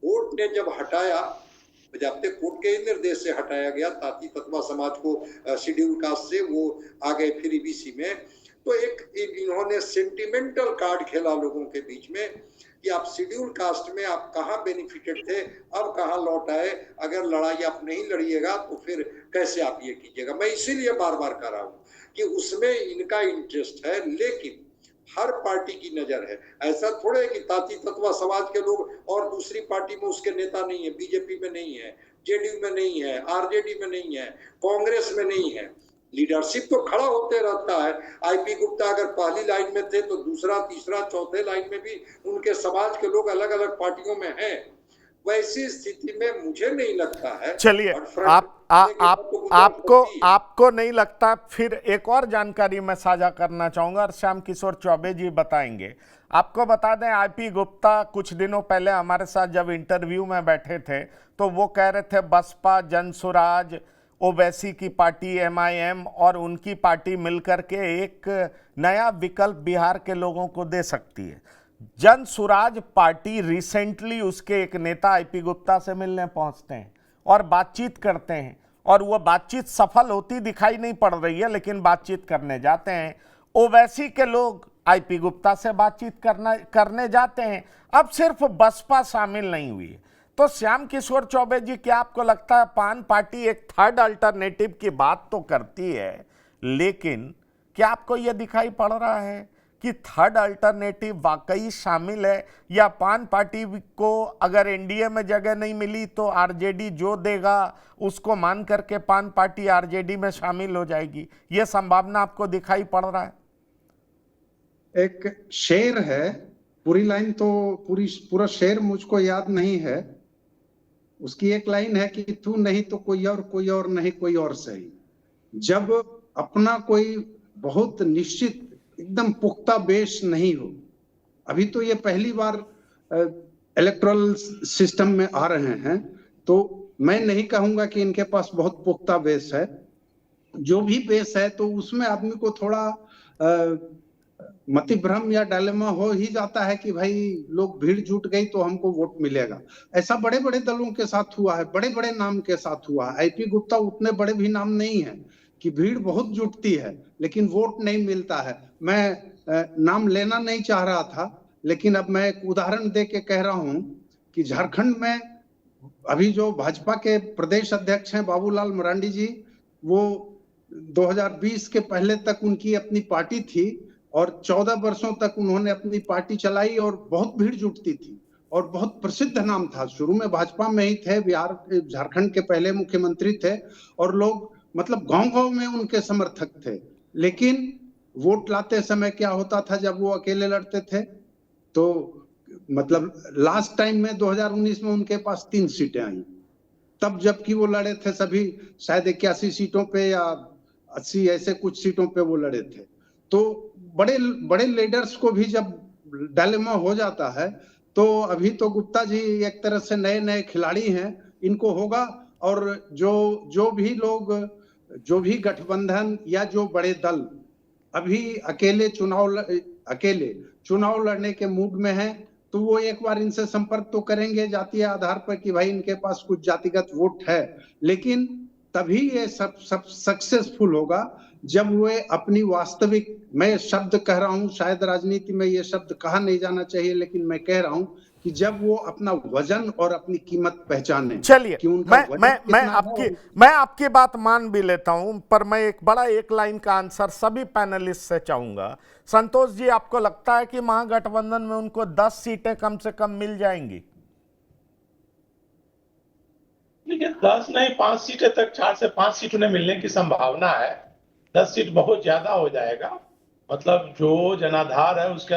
कोर्ट ने जब हटाया, जब तक कोर्ट के निर्देश से हटाया गया, ताती तत्वा समाज को शेड्यूल कास्ट से वो आ गए फिर ईबीसी में, तो एक इन्होंने सेंटिमेंटल कार्ड खेला लोगों के बीच में कि आप शेड्यूल कास्ट में आप कहाँ बेनिफिटेड थे, अब कहाँ लौट आए, अगर लड़ाई आप नहीं लड़िएगा तो फिर कैसे आप ये कीजिएगा। मैं इसीलिए बार बार कह रहा हूँ कि उसमें इनका इंटरेस्ट है, लेकिन हर पार्टी की नजर है। ऐसा थोड़े है कि ताती तत्वा समाज के लोग और दूसरी पार्टी में उसके नेता नहीं है, बीजेपी में नहीं है, जेडीयू में नहीं है, आरजेडी में नहीं है, कांग्रेस में नहीं है। लीडरशिप तो खड़ा होते रहता है। आईपी गुप्ता अगर पहली लाइन में थे तो दूसरा, तीसरा, चौथे लाइन में भी उनके समाज के लोग अलग अलग पार्टियों में हैं। वैसी स्थिति में मुझे नहीं लगता है। चलिए, आपको नहीं लगता? फिर एक और जानकारी मैं साझा करना चाहूंगा और श्याम किशोर चौबे जी बताएंगे। आपको बता दें, आईपी गुप्ता कुछ दिनों पहले हमारे साथ जब इंटरव्यू में बैठे थे तो वो कह रहे थे बसपा, जनसुराज, ओवैसी की पार्टी एमआईएम और उनकी पार्टी मिलकर के एक नया विकल्प बिहार के लोगों को दे सकती है। जनसुराज पार्टी रिसेंटली, उसके एक नेता आईपी गुप्ता से मिलने पहुंचते हैं और बातचीत करते हैं और वो बातचीत सफल होती दिखाई नहीं पड़ रही है, लेकिन बातचीत करने जाते हैं। ओवैसी के लोग आईपी गुप्ता से बातचीत करने जाते हैं। अब सिर्फ बसपा शामिल नहीं हुई है। तो श्याम किशोर चौबे जी, क्या आपको लगता है पान पार्टी एक थर्ड अल्टरनेटिव की बात तो करती है, लेकिन क्या आपको यह दिखाई पड़ रहा है कि थर्ड अल्टरनेटिव वाकई शामिल है, या पान पार्टी को अगर एनडीए में जगह नहीं मिली तो आरजेडी जो देगा उसको मान करके पान पार्टी आरजेडी में शामिल हो जाएगी? यह संभावना आपको दिखाई पड़ रहा है? एक शेर है, पूरी लाइन तो पूरा शेर मुझको याद नहीं है। उसकी एक लाइन है कि तू नहीं तो कोई और नहीं कोई और सही। जब अपना कोई बहुत निश्चित एकदम पुख्ता बेस नहीं हो, अभी तो ये पहली बार इलेक्टोरल सिस्टम में आ रहे हैं, तो मैं नहीं कहूंगा कि इनके पास बहुत पुख्ता बेस है। जो भी बेस है तो उसमें आदमी को थोड़ा मतिभ्रम या डायलेमा हो ही जाता है कि भाई लोग भीड़ जुट गई तो हमको वोट मिलेगा। ऐसा बड़े बड़े दलों के साथ हुआ है, बड़े बड़े नाम के साथ हुआ है। आईपी गुप्ता उतने बड़े भी नाम नहीं है कि भीड़ बहुत जुटती है लेकिन वोट नहीं मिलता है। मैं नाम लेना नहीं चाह रहा था, लेकिन अब मैं एक उदाहरण दे के कह रहा हूं कि झारखंड में अभी जो भाजपा के प्रदेश अध्यक्ष हैं बाबूलाल मरांडी जी, वो 2020 के पहले तक उनकी अपनी पार्टी थी और 14 वर्षों तक उन्होंने अपनी पार्टी चलाई और बहुत भीड़ जुटती थी और बहुत प्रसिद्ध नाम था। शुरू में भाजपा में ही थे, बिहार झारखंड के पहले मुख्यमंत्री थे और लोग मतलब गांव-गांव में उनके समर्थक थे। लेकिन वोट लाते समय क्या होता था, जब वो अकेले लड़ते थे तो मतलब लास्ट टाइम में 2019 में उनके पास 3 सीटें आई। तब जबकि वो लड़े थे सभी शायद 81 सीटों पे या 80 ऐसे कुछ सीटों पे वो लड़े थे। तो बड़े बड़े लीडर्स को भी जब डायलेमा हो जाता है, तो अभी तो गुप्ता जी एक तरह से नए नए खिलाड़ी हैं, इनको होगा। और जो भी लोग, जो भी गठबंधन या जो बड़े दल अभी अकेले चुनाव लड़ने के मूड में हैं, तो वो एक बार इनसे संपर्क तो करेंगे जातीय आधार पर कि भाई इनके पास कुछ जातिगत वोट है। लेकिन तभी ये सब सक्सेसफुल होगा जब वे अपनी वास्तविक, मैं शब्द कह रहा हूं, शायद राजनीति में ये शब्द कहा नहीं जाना चाहिए, लेकिन मैं कह रहा हूं कि जब वो अपना वजन और अपनी कीमत पहचाने। चलिए, मैं मैं आपकी बात मान भी लेता हूं, पर मैं एक लाइन का आंसर सभी पैनलिस्ट से चाहूंगा। संतोष जी, आपको लगता है कि महागठबंधन में उनको 10 सीटें कम से कम मिल जाएंगी? लेकिन 10 नहीं, 5 सीटें तक, 4 से 5 सीट उन्हें मिलने की संभावना है। 10 सीट बहुत ज्यादा हो जाएगा। मतलब जो जनाधार है उसके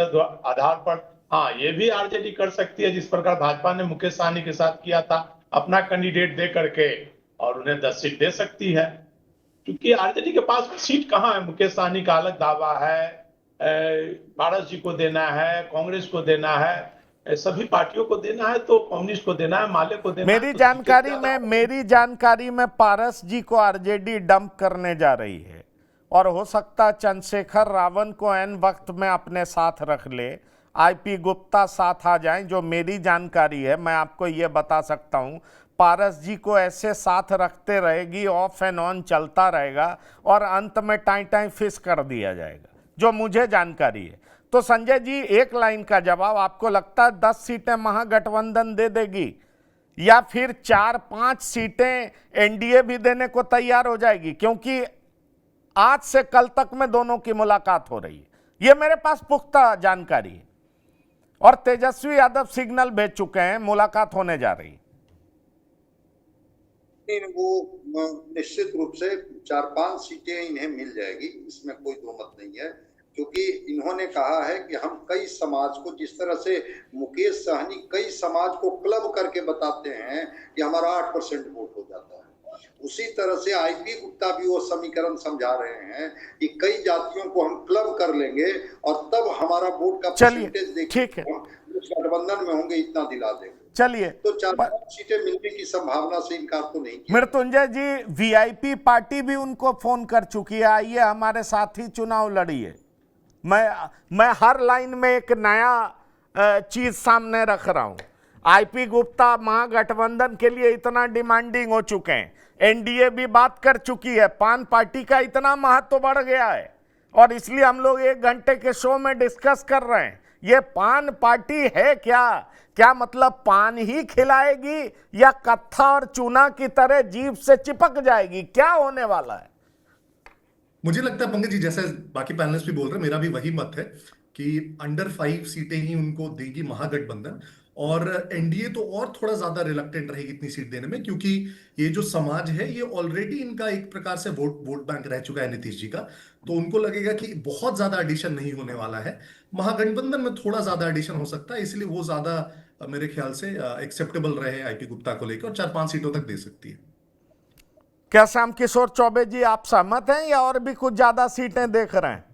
आधार पर हाँ, ये भी आरजेडी कर सकती है, जिस प्रकार भाजपा ने मुकेश सहनी के साथ किया था, अपना कैंडिडेट दे करके, और उन्हें 10 सीट दे सकती है। क्योंकि आरजेडी के पास सीट कहाँ है? मुकेश सहनी का अलग दावा है, पारस जी को देना है, कांग्रेस को देना है, सभी पार्टियों को देना है, तो कम्युनिस्ट को देना है, माले को देना है। मेरी जानकारी में पारस जी को आरजेडी डंप करने जा रही है और हो सकता है चंद्रशेखर रावण को एन वक्त में अपने साथ रख ले, आईपी गुप्ता साथ आ जाएं। जो मेरी जानकारी है, मैं आपको ये बता सकता हूं, पारस जी को ऐसे साथ रखते रहेगी, ऑफ एंड ऑन चलता रहेगा और अंत में टाई फिश कर दिया जाएगा, जो मुझे जानकारी है। तो संजय जी, एक लाइन का जवाब, आपको लगता है 10 सीटें महागठबंधन दे देगी या फिर 4-5 सीटें एनडीए भी देने को तैयार हो जाएगी? क्योंकि आज से कल तक में दोनों की मुलाकात हो रही है, ये मेरे पास पुख्ता जानकारी है, और तेजस्वी यादव सिग्नल भेज चुके हैं, मुलाकात होने जा रही है। वो निश्चित रूप से 4-5 सीटें इन्हें मिल जाएगी, इसमें कोई दो मत नहीं है। क्योंकि इन्होंने कहा है कि हम कई समाज को, जिस तरह से मुकेश सहनी कई समाज को क्लब करके बताते हैं कि हमारा 8% वोट हो जाता है, उसी तरह से आईपी गुप्ता भी वो समीकरण समझा रहे हैं कि कई जातियों को हम क्लब कर लेंगे और तब हमारा वोट का परसेंटेज देखिए, गठबंधन में होंगे, इतना दिला देंगे। चलिए, तो 4-5 सीटें मिलने की संभावना से इनकार तो नहीं किया। मृत्युंजय जी, वीआईपी पार्टी भी उनको फोन कर चुकी है, आइए हमारे साथ ही चुनाव लड़िए। मैं हर लाइन में एक नया चीज सामने रख रहा हूं। आईपी गुप्ता महागठबंधन के लिए इतना डिमांडिंग हो चुके हैं, एनडीए भी बात कर चुकी है, पान पार्टी का इतना महत्व बढ़ गया है और इसलिए हम लोग 1 घंटे के शो में डिस्कस कर रहे हैं। ये पान पार्टी है क्या? क्या मतलब पान ही खिलाएगी या कत्था और चूना की तरह जीभ से चिपक जाएगी? क्या होने वाला है? मुझे लगता है पंकज जी, जैसे बाकी पैनलिस्ट भी बोल रहे हैं, मेरा भी वही मत है कि अंडर 5 सीटें ही उनको देगी महागठबंधन। और एनडीए तो और थोड़ा ज्यादा रिलक्टेंट रहेगी इतनी सीट देने में, क्योंकि ये जो समाज है ये ऑलरेडी इनका एक प्रकार से वोट बैंक रह चुका है नीतीश जी का। तो उनको लगेगा कि बहुत ज्यादा एडिशन नहीं होने वाला है, महागठबंधन में थोड़ा ज्यादा एडिशन हो सकता है, इसलिए वो ज्यादा मेरे ख्याल से एक्सेप्टेबल रहे आईपी गुप्ता को लेकर, और 4-5 सीटों तक दे सकती है। क्या श्याम किशोर चौबे जी आप सहमत हैं या और भी कुछ ज्यादा सीटें देख रहे हैं?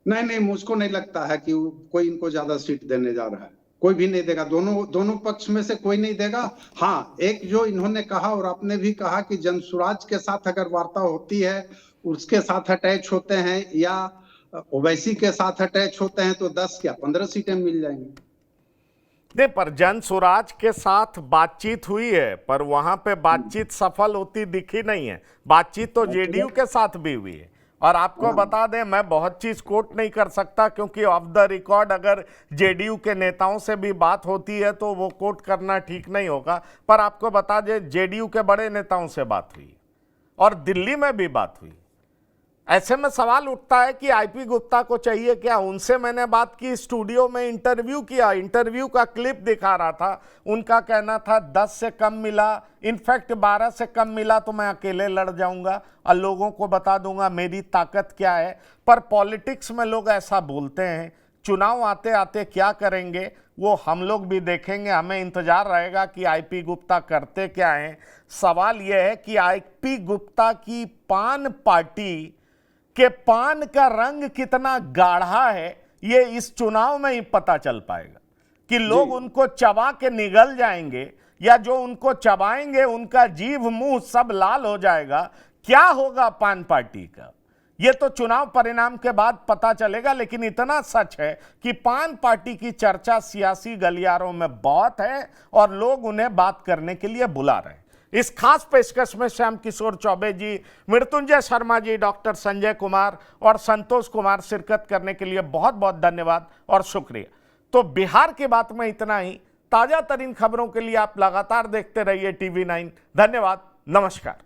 नहीं नहीं, मुझको नहीं लगता है कि कोई इनको ज्यादा सीट देने जा रहा है। कोई भी नहीं देगा, दोनों पक्ष में से कोई नहीं देगा। हाँ, एक जो इन्होंने कहा और आपने भी कहा कि जनसुराज के साथ अगर वार्ता होती है, उसके साथ अटैच होते हैं या ओवैसी के साथ अटैच होते हैं, तो 10 क्या 15 सीटें मिल जाएंगी। नहीं, पर जन स्वराज के साथ बातचीत हुई है, पर वहां पे बातचीत सफल होती दिखी नहीं है। बातचीत तो जेडीयू के साथ भी हुई है। और आपको बता दें, मैं बहुत चीज कोट नहीं कर सकता क्योंकि ऑफ द रिकॉर्ड अगर जेडीयू के नेताओं से भी बात होती है तो वो कोट करना ठीक नहीं होगा। पर आपको बता दें, जेडीयू के बड़े नेताओं से बात हुई और दिल्ली में भी बात हुई। ऐसे में सवाल उठता है कि आईपी गुप्ता को चाहिए क्या? उनसे मैंने बात की, स्टूडियो में इंटरव्यू किया, इंटरव्यू का क्लिप दिखा रहा था। उनका कहना था 10 से कम मिला, इनफैक्ट 12 से कम मिला तो मैं अकेले लड़ जाऊंगा और लोगों को बता दूंगा मेरी ताकत क्या है। पर पॉलिटिक्स में लोग ऐसा बोलते हैं। चुनाव आते आते क्या करेंगे वो हम लोग भी देखेंगे। हमें इंतजार रहेगा कि आईपी गुप्ता करते क्या हैं। सवाल यह है कि आईपी गुप्ता की पान पार्टी कि पान का रंग कितना गाढ़ा है, ये इस चुनाव में ही पता चल पाएगा कि लोग उनको चबा के निगल जाएंगे या जो उनको चबाएंगे उनका जीभ मुंह सब लाल हो जाएगा। क्या होगा पान पार्टी का, ये तो चुनाव परिणाम के बाद पता चलेगा। लेकिन इतना सच है कि पान पार्टी की चर्चा सियासी गलियारों में बहुत है और लोग उन्हें बात करने के लिए बुला रहे हैं। इस खास पेशकश में श्याम किशोर चौबे जी, मृत्युंजय शर्मा जी, डॉक्टर संजय कुमार और संतोष कुमार शिरकत करने के लिए बहुत बहुत धन्यवाद और शुक्रिया। तो बिहार की बात में इतना ही। ताजा तरीन खबरों के लिए आप लगातार देखते रहिए TV9। धन्यवाद, नमस्कार।